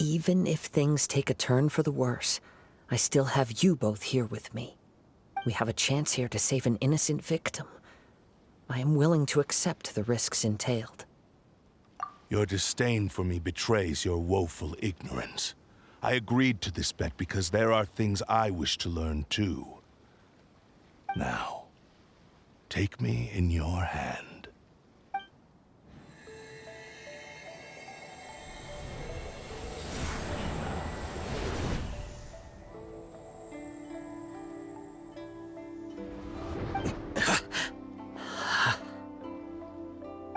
Even if things take a turn for the worse, I still have you both here with me. We have a chance here to save an innocent victim. I am willing to accept the risks entailed. Your disdain for me betrays your woeful ignorance. I agreed to this bet because there are things I wish to learn too. Now, take me in your hand.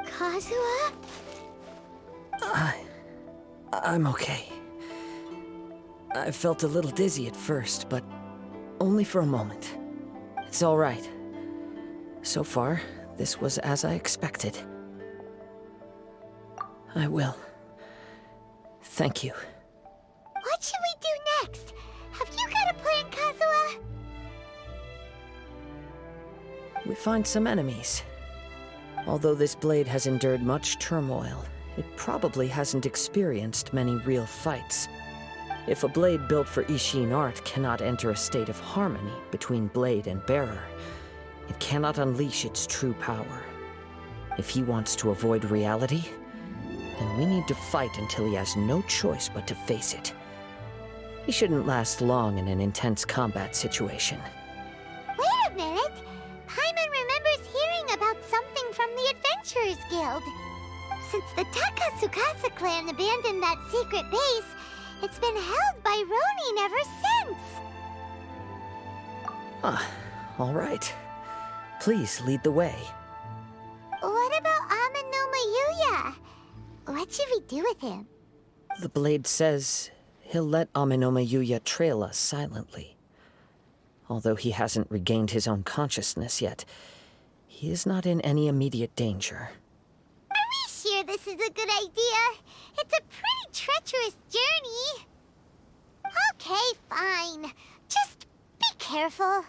Kazuha? I'm okay. I felt a little dizzy at first, but only for a moment. It's all right. So far, this was as I expected. I will. Thank you. What should we do next? Have you got a plan, Kazuha? We find some enemies. Although this blade has endured much turmoil, it probably hasn't experienced many real fights. If a blade built for Ishin art cannot enter a state of harmony between blade and bearer, it cannot unleash its true power. If he wants to avoid reality, then we need to fight until he has no choice but to face it. He shouldn't last long in an intense combat situation. Wait a minute! Paimon remembers hearing about something from the Adventurers Guild. Since the Takasukasa clan abandoned that secret base, it's been held by Ronin ever since. All right. Please lead the way. What about Amenoma Yuya? What should we do with him? The blade says he'll let Amenoma Yuya trail us silently. Although he hasn't regained his own consciousness yet, he is not in any immediate danger. Are we sure this is a good idea? It's a pretty treacherous journey. Okay, fine. Just be careful.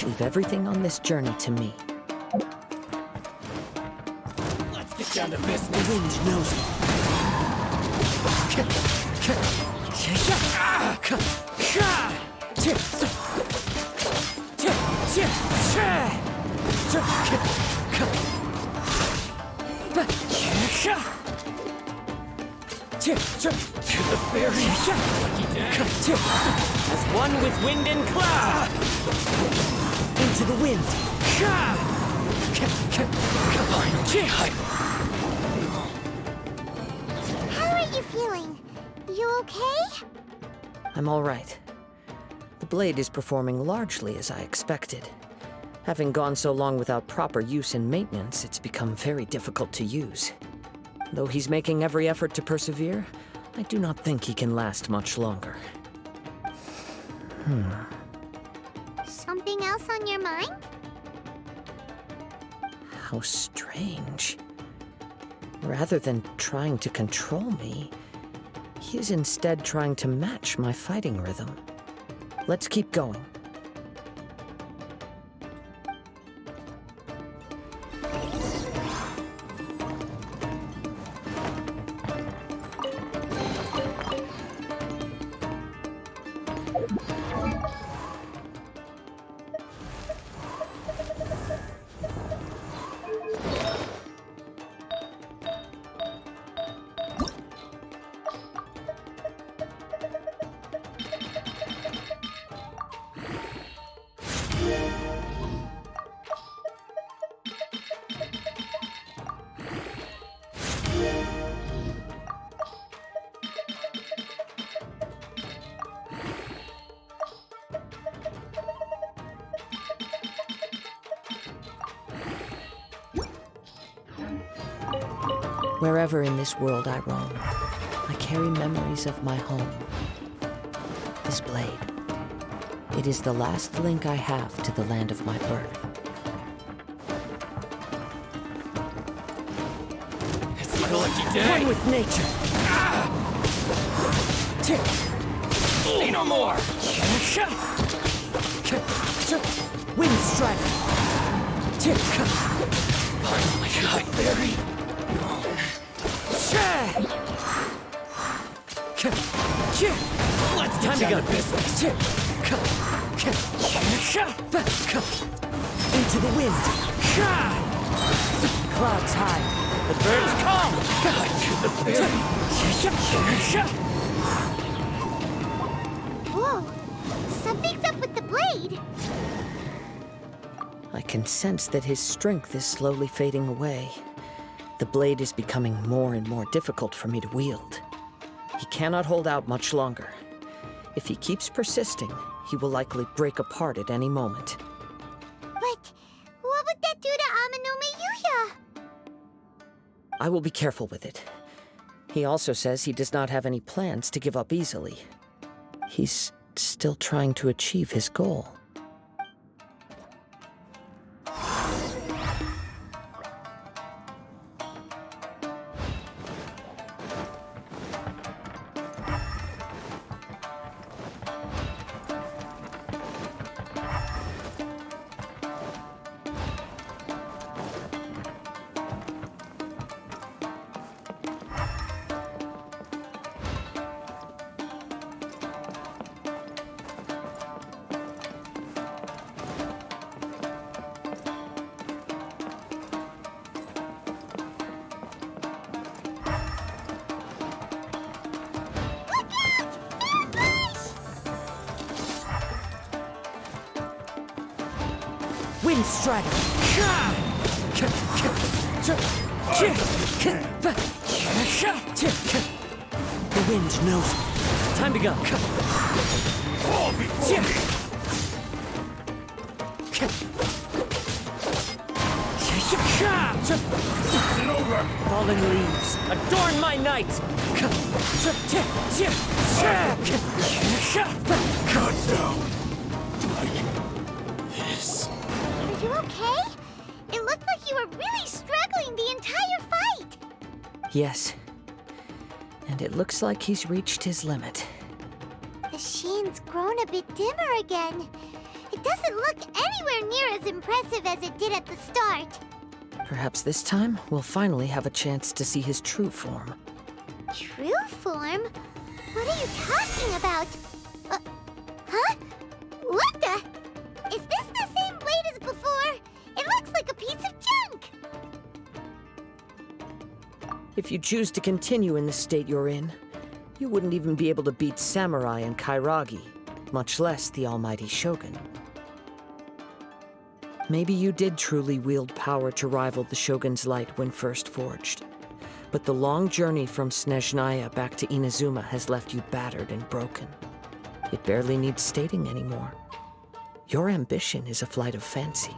Leave everything on this journey to me. Let's get down to business. The wind knows me. To the ferry. Lucky day. As one with wind and cloud. Into the wind. How are you feeling? You okay? I'm all right. The blade is performing largely as I expected. Having gone so long without proper use and maintenance, it's become very difficult to use. Though he's making every effort to persevere, I do not think he can last much longer. Something else on your mind? How strange. Rather than trying to control me, he is instead trying to match my fighting rhythm. Let's keep going. Wherever in this world I roam, I carry memories of my home. This blade, it is the last link I have to the land of my birth. It's like a lucky day. One with nature. Say no more. Wind strike. Finally, high fairy. Let's Time get to down go. to business. Into the wind. Clouds high. The birds come. To the ferry. Whoa! Something's up with the blade! I can sense that his strength is slowly fading away. The blade is becoming more and more difficult for me to wield. He cannot hold out much longer. If he keeps persisting, he will likely break apart at any moment. But what would that do to Amano Mayuya? I will be careful with it. He also says he does not have any plans to give up easily. He's still trying to achieve his goal. Wind strike! The wind knows me. Time to go. Fall before me. Is it over? Falling leaves, adorn my night! Cut down. Like this. Are you okay? It looked like you were really struggling the entire fight! Yes. And And it looks like he's reached his limit. The sheen's grown a bit dimmer again. It doesn't look anywhere near as impressive as it did at the start. Perhaps this time, we'll finally have a chance to see his true form. True form? What are you talking about? Huh? What the? Is this the same blade as before? It looks like a piece of junk! If you choose to continue in the state you're in, you wouldn't even be able to beat Samurai and Kairagi, much less the almighty Shogun. Maybe you did truly wield power to rival the Shogun's light when first forged. But the long journey from Snezhnaya back to Inazuma has left you battered and broken. It barely needs stating anymore. Your ambition is a flight of fancy.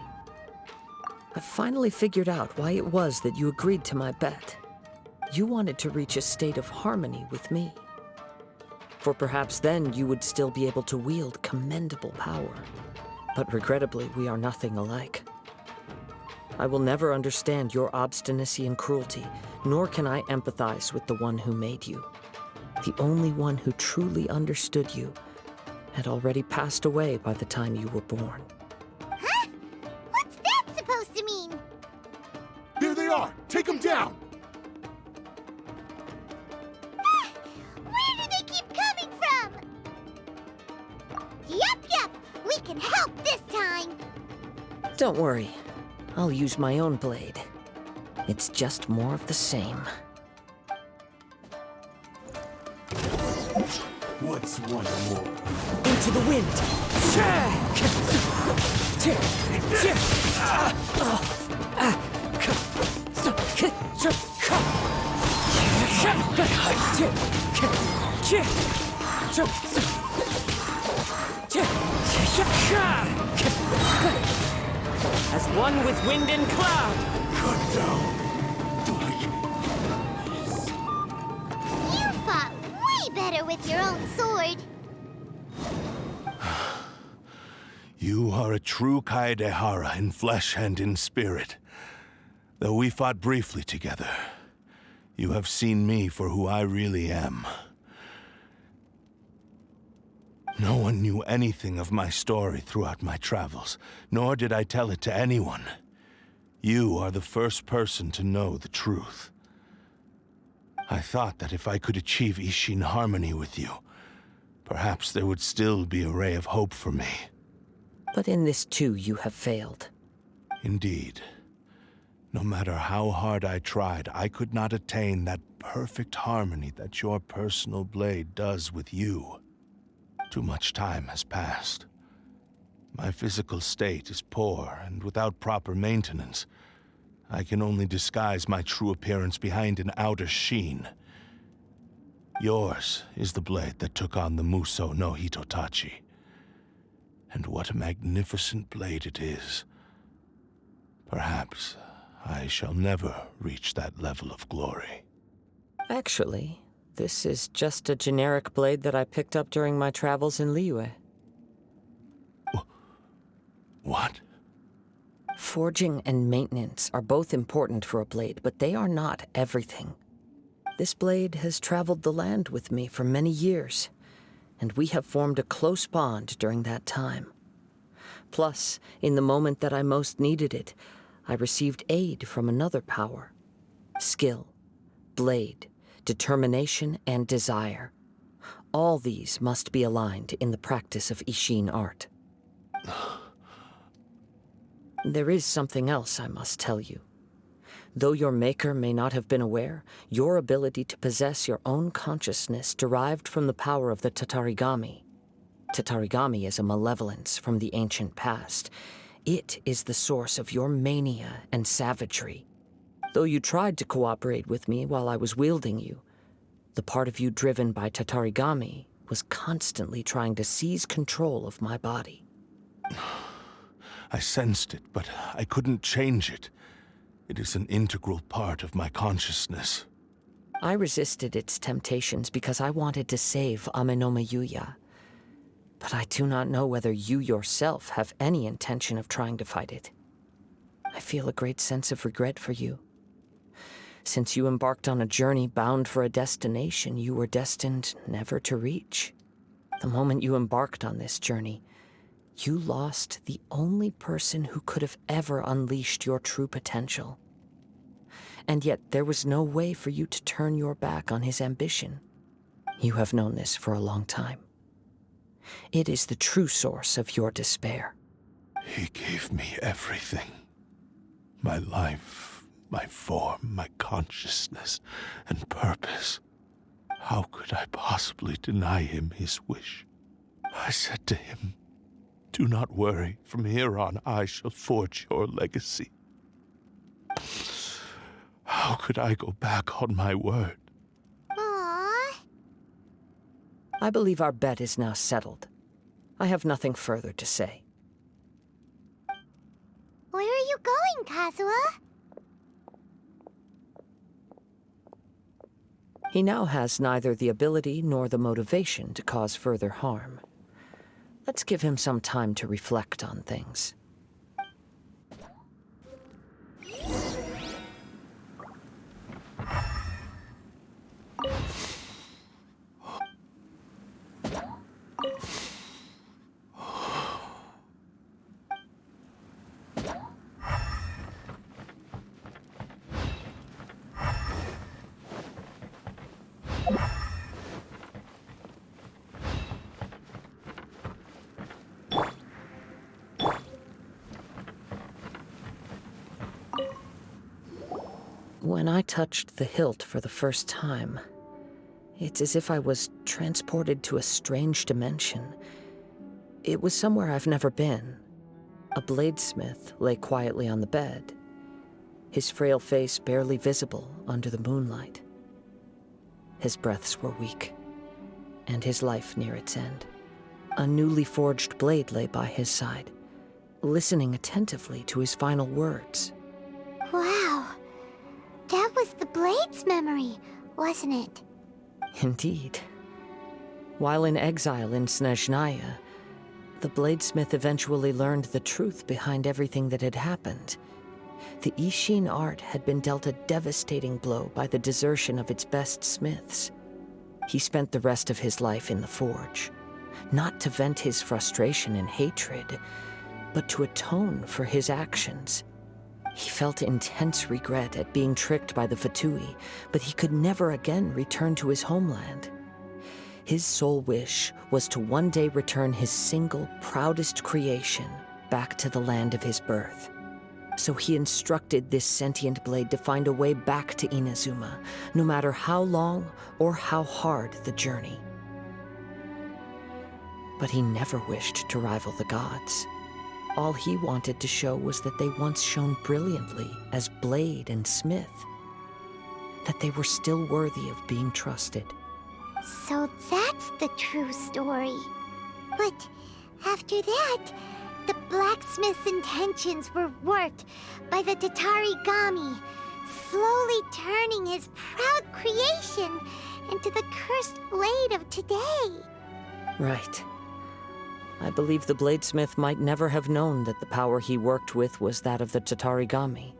I've finally figured out why it was that you agreed to my bet. You wanted to reach a state of harmony with me. For perhaps then you would still be able to wield commendable power. But regrettably, we are nothing alike. I will never understand your obstinacy and cruelty, nor can I empathize with the one who made you. The only one who truly understood you had already passed away by the time you were born. Huh? What's that supposed to mean? There they are! Take them down! Where do they keep coming from? Yup, we can help this time. Don't worry, I'll use my own blade. It's just more of the same. What's one more? Into the wind! As one with wind and cloud! Cut down! You fought way better with your own sword. You are a true Kaedehara in flesh and in spirit. Though we fought briefly together, you have seen me for who I really am. No one knew anything of my story throughout my travels, nor did I tell it to anyone. You are the first person to know the truth. I thought that if I could achieve Ishin harmony with you, perhaps there would still be a ray of hope for me. But in this too, you have failed. Indeed. No matter how hard I tried, I could not attain that perfect harmony that your personal blade does with you. Too much time has passed. My physical state is poor, and without proper maintenance, I can only disguise my true appearance behind an outer sheen. Yours is the blade that took on the Muso no Hitotachi. And what a magnificent blade it is. Perhaps I shall never reach that level of glory. Actually, this is just a generic blade that I picked up during my travels in Liyue. What? Forging and maintenance are both important for a blade, but they are not everything. This blade has traveled the land with me for many years, and we have formed a close bond during that time. Plus, in the moment that I most needed it, I received aid from another power. Skill, blade, determination, and desire. All these must be aligned in the practice of Ishin art. There is something else I must tell you. Though your maker may not have been aware, your ability to possess your own consciousness derived from the power of the Tatarigami. Tatarigami is a malevolence from the ancient past. It is the source of your mania and savagery. Though you tried to cooperate with me while I was wielding you, the part of you driven by Tatarigami was constantly trying to seize control of my body. I sensed it, but I couldn't change it. It is an integral part of my consciousness. I resisted its temptations because I wanted to save Amenoma Yuya. But I do not know whether you yourself have any intention of trying to fight it. I feel a great sense of regret for you. Since you embarked on a journey bound for a destination you were destined never to reach. The moment you embarked on this journey, you lost the only person who could have ever unleashed your true potential. And yet there was no way for you to turn your back on his ambition. You have known this for a long time. It is the true source of your despair. He gave me everything. My life, my form, my consciousness, and purpose. How could I possibly deny him his wish? I said to him, "Do not worry. From here on, I shall forge your legacy." How could I go back on my word? Aww. I believe our bet is now settled. I have nothing further to say. Where are you going, Kazuha? He now has neither the ability nor the motivation to cause further harm. Let's give him some time to reflect on things. When I touched the hilt for the first time, it's as if I was transported to a strange dimension. It was somewhere I've never been. A bladesmith lay quietly on the bed, his frail face barely visible under the moonlight. His breaths were weak, and his life near its end. A newly forged blade lay by his side, listening attentively to his final words. Wow. That was the Blade's memory, wasn't it? Indeed. While in exile in Snezhnaya, the bladesmith eventually learned the truth behind everything that had happened. The Ishin art had been dealt a devastating blow by the desertion of its best smiths. He spent the rest of his life in the forge, not to vent his frustration and hatred, but to atone for his actions. He felt intense regret at being tricked by the Fatui, but he could never again return to his homeland. His sole wish was to one day return his single, proudest creation back to the land of his birth. So he instructed this sentient blade to find a way back to Inazuma, no matter how long or how hard the journey. But he never wished to rival the gods. All he wanted to show was that they once shone brilliantly as blade and smith, that they were still worthy of being trusted. So that's the true story. But after that, the blacksmith's intentions were warped by the Tatarigami, slowly turning his proud creation into the cursed blade of today. Right. I believe the bladesmith might never have known that the power he worked with was that of the Tatarigami.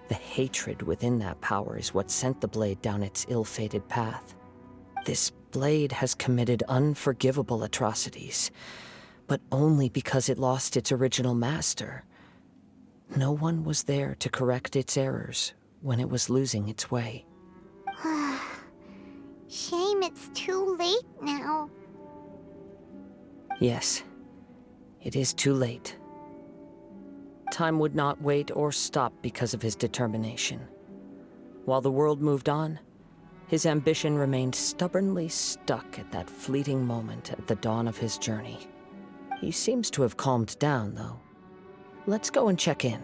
The hatred within that power is what sent the blade down its ill-fated path. This blade has committed unforgivable atrocities, but only because it lost its original master. No one was there to correct its errors when it was losing its way. Shame it's too late now. Yes, it is too late. Time would not wait or stop because of his determination. While the world moved on, his ambition remained stubbornly stuck at that fleeting moment at the dawn of his journey. He seems to have calmed down, though. Let's go and check in.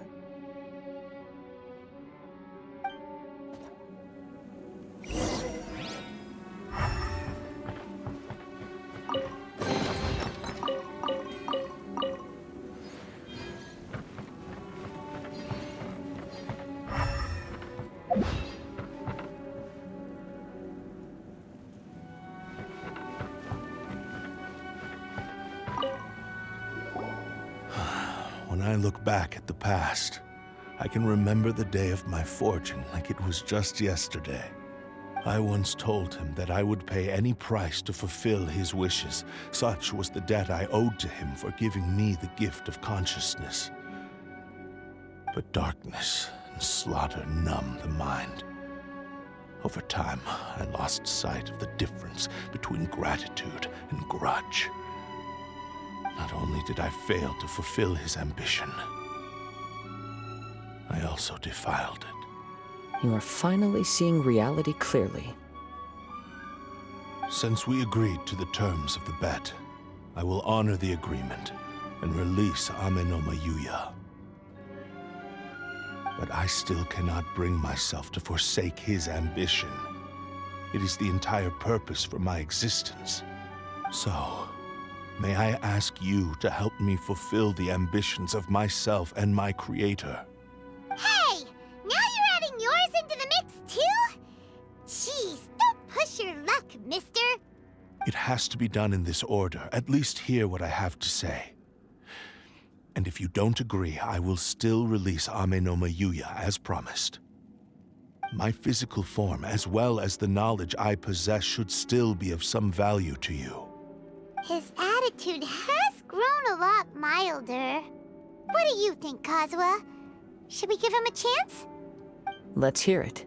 When I look back at the past, I can remember the day of my forging like it was just yesterday. I once told him that I would pay any price to fulfill his wishes. Such was the debt I owed to him for giving me the gift of consciousness. But darkness and slaughter numb the mind. Over time, I lost sight of the difference between gratitude and grudge. Not only did I fail to fulfill his ambition, I also defiled it. You are finally seeing reality clearly. Since we agreed to the terms of the bet, I will honor the agreement and release Amenoma Yuya. But I still cannot bring myself to forsake his ambition. It is the entire purpose for my existence. So, may I ask you to help me fulfill the ambitions of myself and my creator? Hey! Now you're adding yours into the mix, too? Jeez, don't push your luck, mister. It has to be done in this order. At least hear what I have to say. And if you don't agree, I will still release Amenoma Yuya as promised. My physical form, as well as the knowledge I possess, should still be of some value to you. His attitude has grown a lot milder. What do you think, Kazuha? Should we give him a chance? Let's hear it.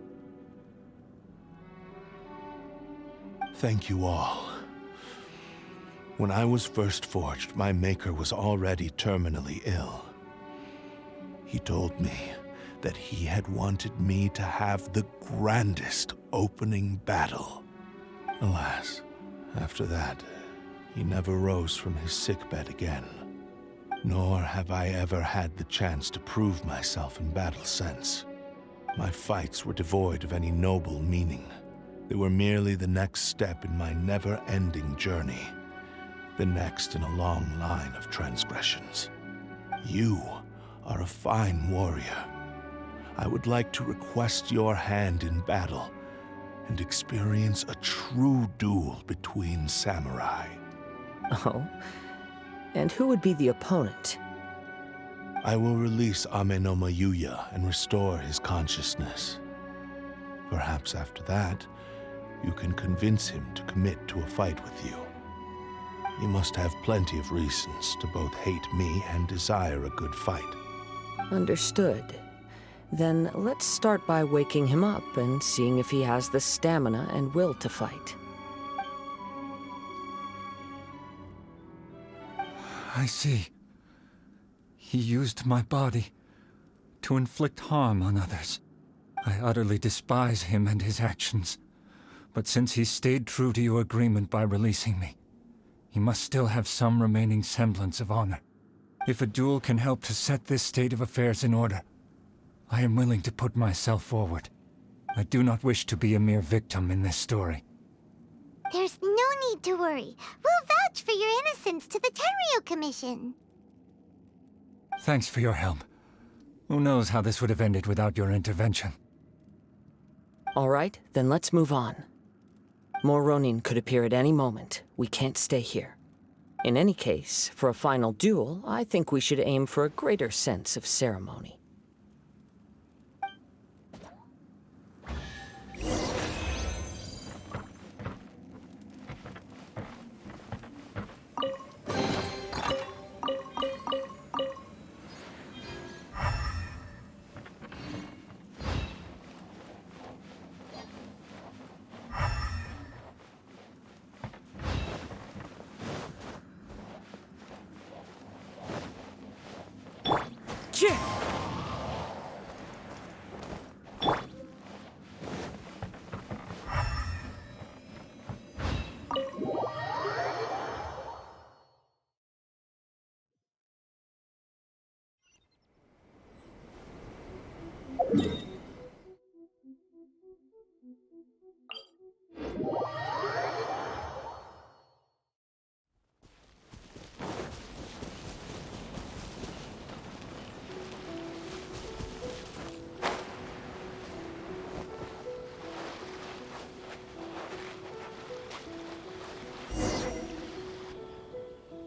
Thank you all. When I was first forged, my maker was already terminally ill. He told me that he had wanted me to have the grandest opening battle. Alas, after that, he never rose from his sickbed again. Nor have I ever had the chance to prove myself in battle since. My fights were devoid of any noble meaning. They were merely the next step in my never-ending journey. The next in a long line of transgressions. You are a fine warrior. I would like to request your hand in battle and experience a true duel between samurai. Oh? And who would be the opponent? I will release Amenoma Yuya and restore his consciousness. Perhaps after that, you can convince him to commit to a fight with you. You must have plenty of reasons to both hate me and desire a good fight. Understood. Then let's start by waking him up and seeing if he has the stamina and will to fight. I see. He used my body to inflict harm on others. I utterly despise him and his actions. But since he stayed true to your agreement by releasing me, he must still have some remaining semblance of honor. If a duel can help to set this state of affairs in order, I am willing to put myself forward. I do not wish to be a mere victim in this story. There's no need to worry. We'll vouch for your innocence to the Tenryu Commission. Thanks for your help. Who knows how this would have ended without your intervention? All right, then let's move on. More Ronin could appear at any moment. We can't stay here. In any case, for a final duel, I think we should aim for a greater sense of ceremony.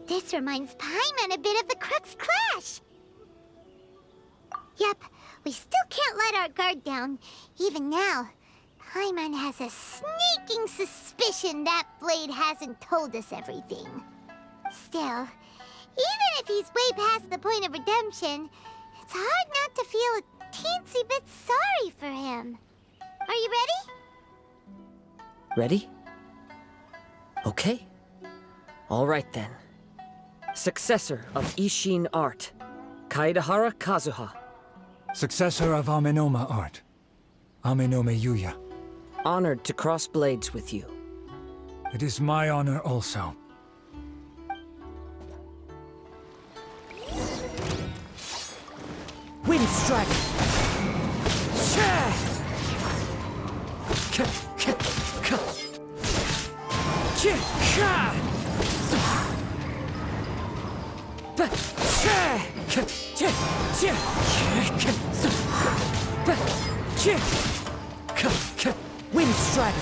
This reminds Paimon a bit of the Crux Clash. Yep, we still can't let our guard down. Even now, Paimon has a sneaking suspicion that Blade hasn't told us everything. Still, even if he's way past the point of redemption, it's hard not to feel a teensy bit sorry for him. Are you ready? Ready? Okay. All right then. Successor of Ishin art, Kaedahara Kazuha. Successor of Amenoma art, Amenome Yuya. Honored to cross blades with you. It is my honor also. Wind Strike! Wind Strike!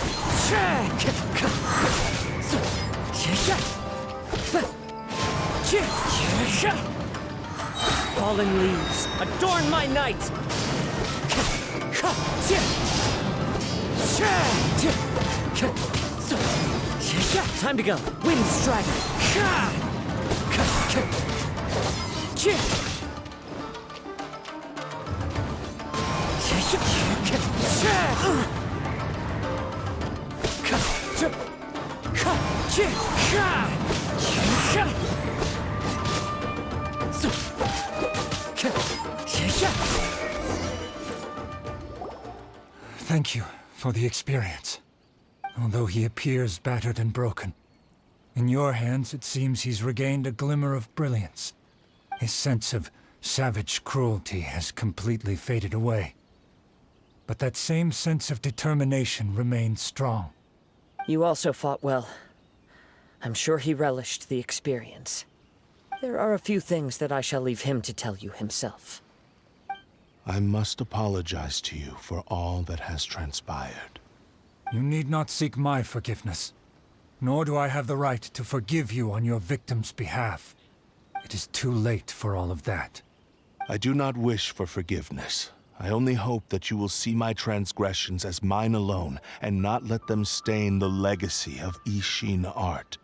Fallen leaves, adorn my night! Time to go. Wind Strike! Thank you for the experience. Although he appears battered and broken, in your hands it seems he's regained a glimmer of brilliance. His sense of savage cruelty has completely faded away. But that same sense of determination remains strong. You also fought well. I'm sure he relished the experience. There are a few things that I shall leave him to tell you himself. I must apologize to you for all that has transpired. You need not seek my forgiveness. Nor do I have the right to forgive you on your victim's behalf. It is too late for all of that. I do not wish for forgiveness. I only hope that you will see my transgressions as mine alone, and not let them stain the legacy of Ishin art.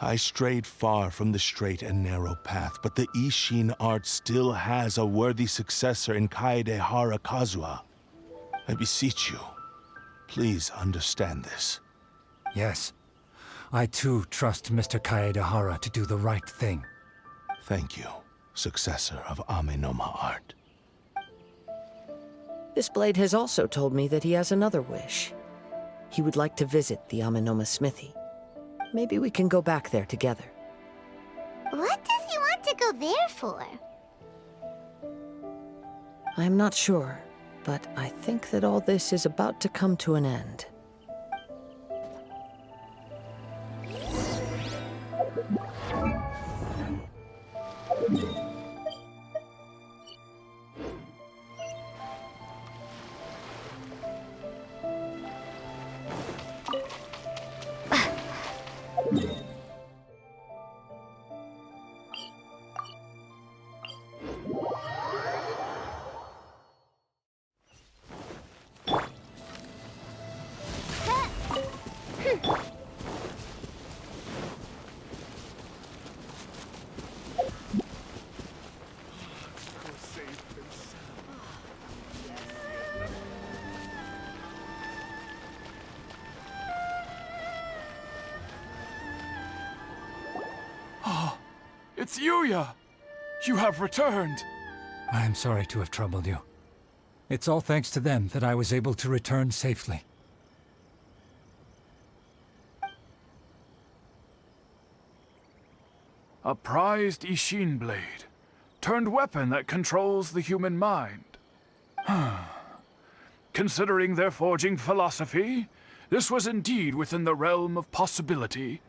I strayed far from the straight and narrow path, but the Ishin art still has a worthy successor in Kaedahara Kazuha. I beseech you, please understand this. Yes. I too trust Mr. Kaedahara to do the right thing. Thank you, successor of Amenoma art. This blade has also told me that he has another wish. He would like to visit the Amenoma smithy. Maybe we can go back there together. What does he want to go there for? I'm not sure, but I think that all this is about to come to an end. It's Yuya! You have returned! I am sorry to have troubled you. It's all thanks to them that I was able to return safely. A prized Ishin blade, turned weapon that controls the human mind. Considering their forging philosophy, this was indeed within the realm of possibility.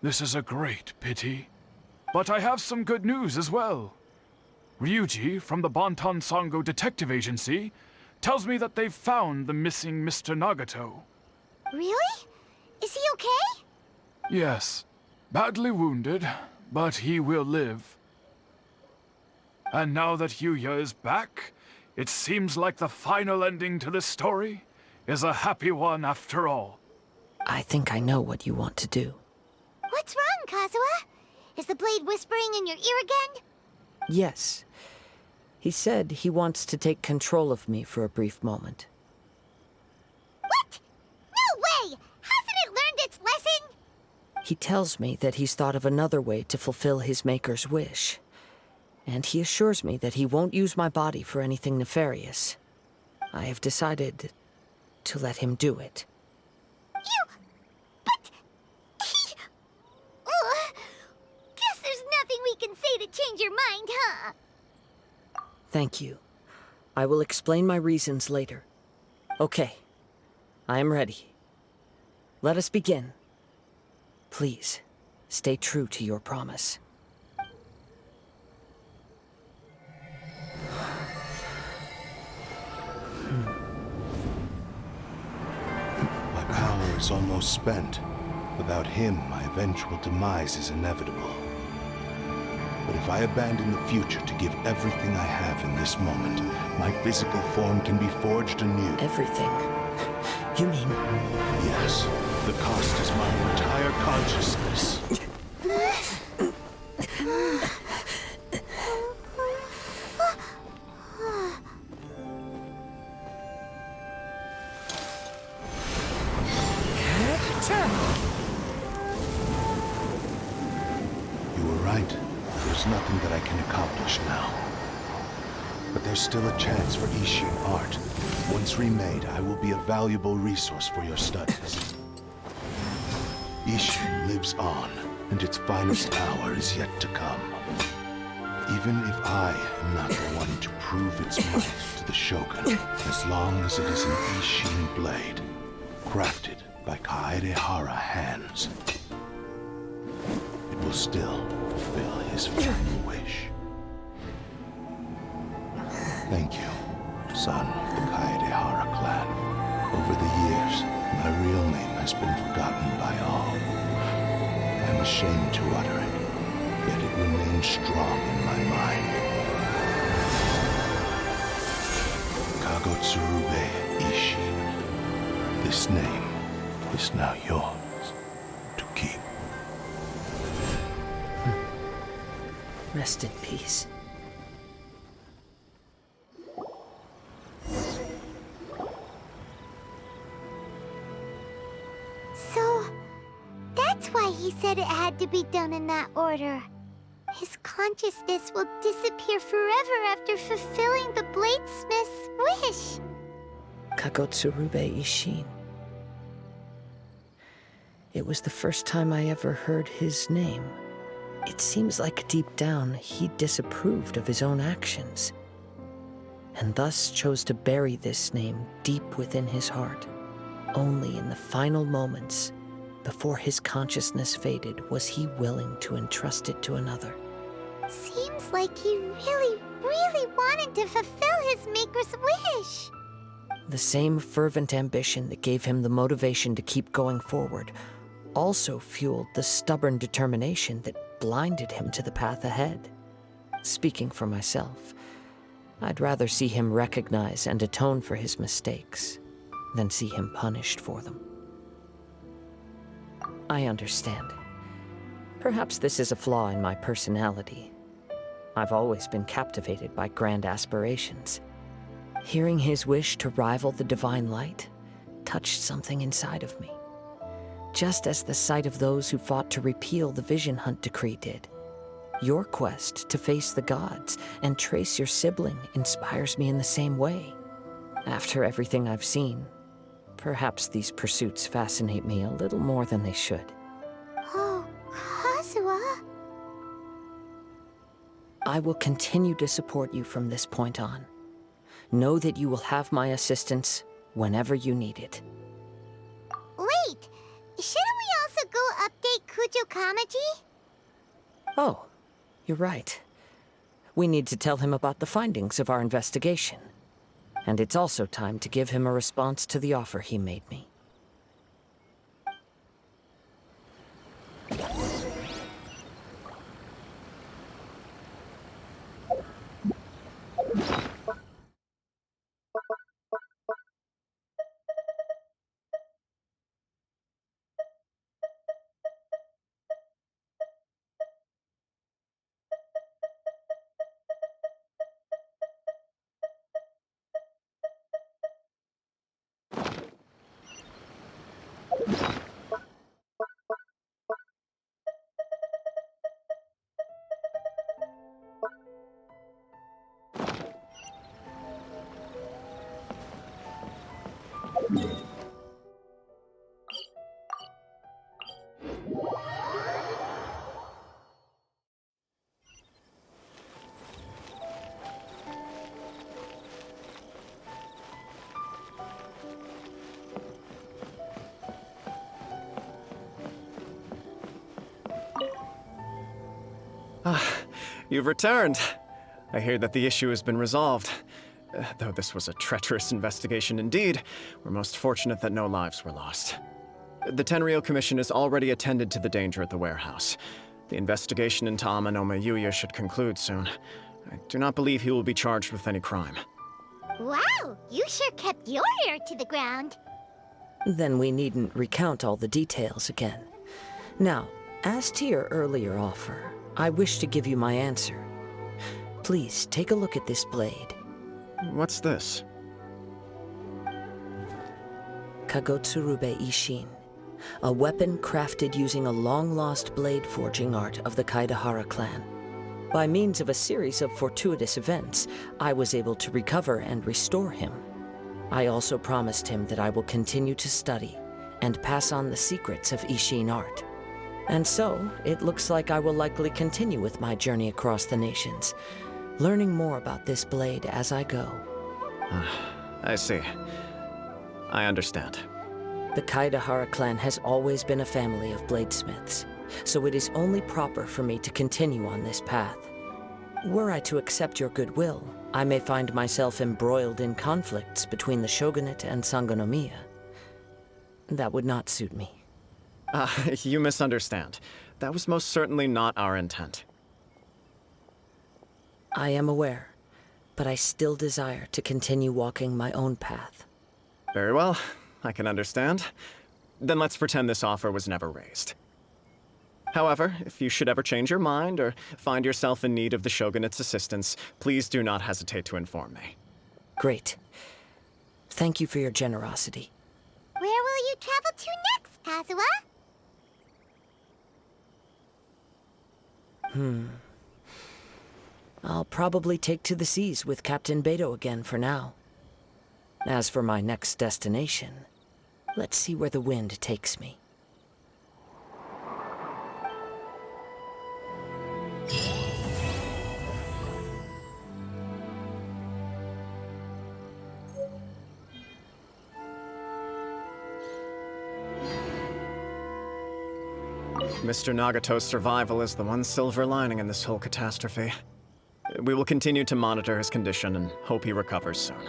This is a great pity. But I have some good news as well. Ryuji, from the Bonton Sango Detective Agency, tells me that they've found the missing Mr. Nagato. Really? Is he okay? Yes. Badly wounded, but he will live. And now that Yuya is back, It seems like the final ending to this story is a happy one after all. I think I know what you want to do. What's wrong, Kazuha? Is the blade whispering in your ear again? Yes. He said he wants to take control of me for a brief moment. What? No way! Hasn't it learned its lesson? He tells me that he's thought of another way to fulfill his maker's wish. And he assures me that he won't use my body for anything nefarious. I have decided to let him do it. But... Guess there's nothing we can say to change your mind, huh? Thank you. I will explain my reasons later. Okay. I am ready. Let us begin. Please, stay true to your promise. My power is almost spent. Without him, my eventual demise is inevitable. But if I abandon the future to give everything I have in this moment, my physical form can be forged anew. Everything? You mean... Yes. The cost is my entire consciousness. You were right. There's nothing that I can accomplish now. But there's still a chance for Ishin art. Once remade, I will be a valuable resource for your studies. Ishin lives on, and its finest hour is yet to come. Even if I am not the one to prove its might to the Shogun, as long as it is an Ishin blade, crafted by Kaedehara hands, it will still fulfill his final wish. Thank you, son of the Kaedehara clan. Over the years, my real name has been forgotten by all. I'm ashamed to utter it, yet it remains strong in my mind. Kagotsurube Ishin. This name is now yours to keep. Rest in peace. So, that's why he said it had to be done in that order. His consciousness will disappear forever after fulfilling the bladesmith's wish. Kagotsurube Ishin. It was the first time I ever heard his name. It seems like deep down he disapproved of his own actions, and thus chose to bury this name deep within his heart. Only in the final moments, before his consciousness faded, was he willing to entrust it to another. Seems like he really, really wanted to fulfill his maker's wish. The same fervent ambition that gave him the motivation to keep going forward also fueled the stubborn determination that blinded him to the path ahead. Speaking for myself, I'd rather see him recognize and atone for his mistakes than see him punished for them. I understand. Perhaps this is a flaw in my personality. I've always been captivated by grand aspirations. Hearing his wish to rival the divine light touched something inside of me, just as the sight of those who fought to repeal the Vision Hunt decree did. Your quest to face the gods and trace your sibling inspires me in the same way. After everything I've seen, perhaps these pursuits fascinate me a little more than they should. Oh, Kazuha. I will continue to support you from this point on. Know that you will have my assistance whenever you need it. Wait, shouldn't we also go update Kujo Kamaji? Oh, you're right. We need to tell him about the findings of our investigation. And it's also time to give him a response to the offer he made me. You've returned. I hear that the issue has been resolved. Though this was a treacherous investigation indeed, we're most fortunate that no lives were lost. The Tenryou Commission has already attended to the danger at the warehouse. The investigation into Amanome Yuya should conclude soon. I do not believe he will be charged with any crime. Wow, you sure kept your ear to the ground. Then we needn't recount all the details again. Now, as to your earlier offer, I wish to give you my answer. Please take a look at this blade. What's this? Kagotsurube Ishin, a weapon crafted using a long-lost blade forging art of the Kaidahara clan. By means of a series of fortuitous events, I was able to recover and restore him. I also promised him that I will continue to study and pass on the secrets of Ishin art. And so, it looks like I will likely continue with my journey across the nations, learning more about this blade as I go. I see. I understand. The Kaidahara clan has always been a family of bladesmiths, so it is only proper for me to continue on this path. Were I to accept your goodwill, I may find myself embroiled in conflicts between the shogunate and Sangonomiya. That would not suit me. You misunderstand. That was most certainly not our intent. I am aware, but I still desire to continue walking my own path. Very well, I can understand. Then let's pretend this offer was never raised. However, if you should ever change your mind or find yourself in need of the Shogunate's assistance, please do not hesitate to inform me. Great. Thank you for your generosity. Where will you travel to next, Kazuha? I'll probably take to the seas with Captain Beto again for now. As for my next destination, let's see where the wind takes me. Mr. Nagato's survival is the one silver lining in this whole catastrophe. We will continue to monitor his condition and hope he recovers soon.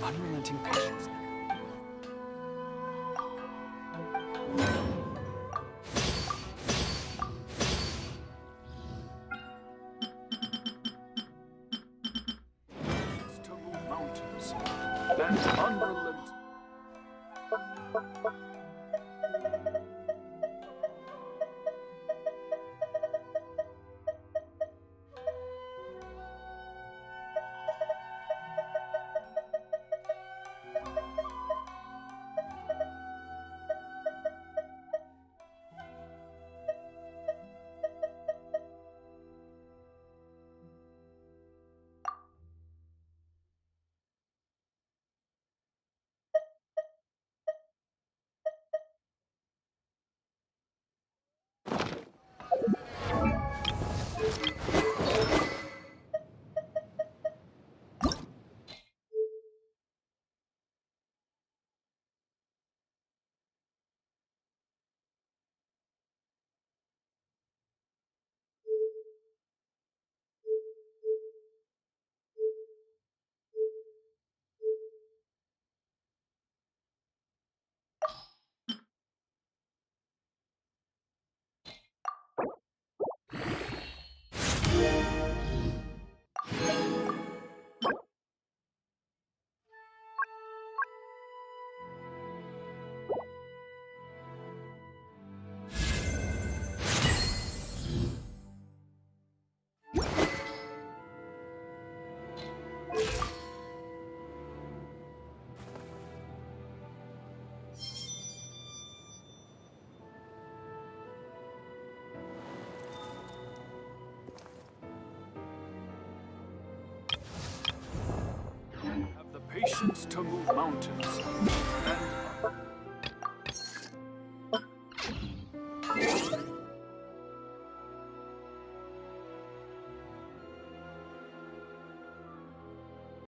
Unrelenting patience. To move mountains and unrelenting. patience to move mountains, and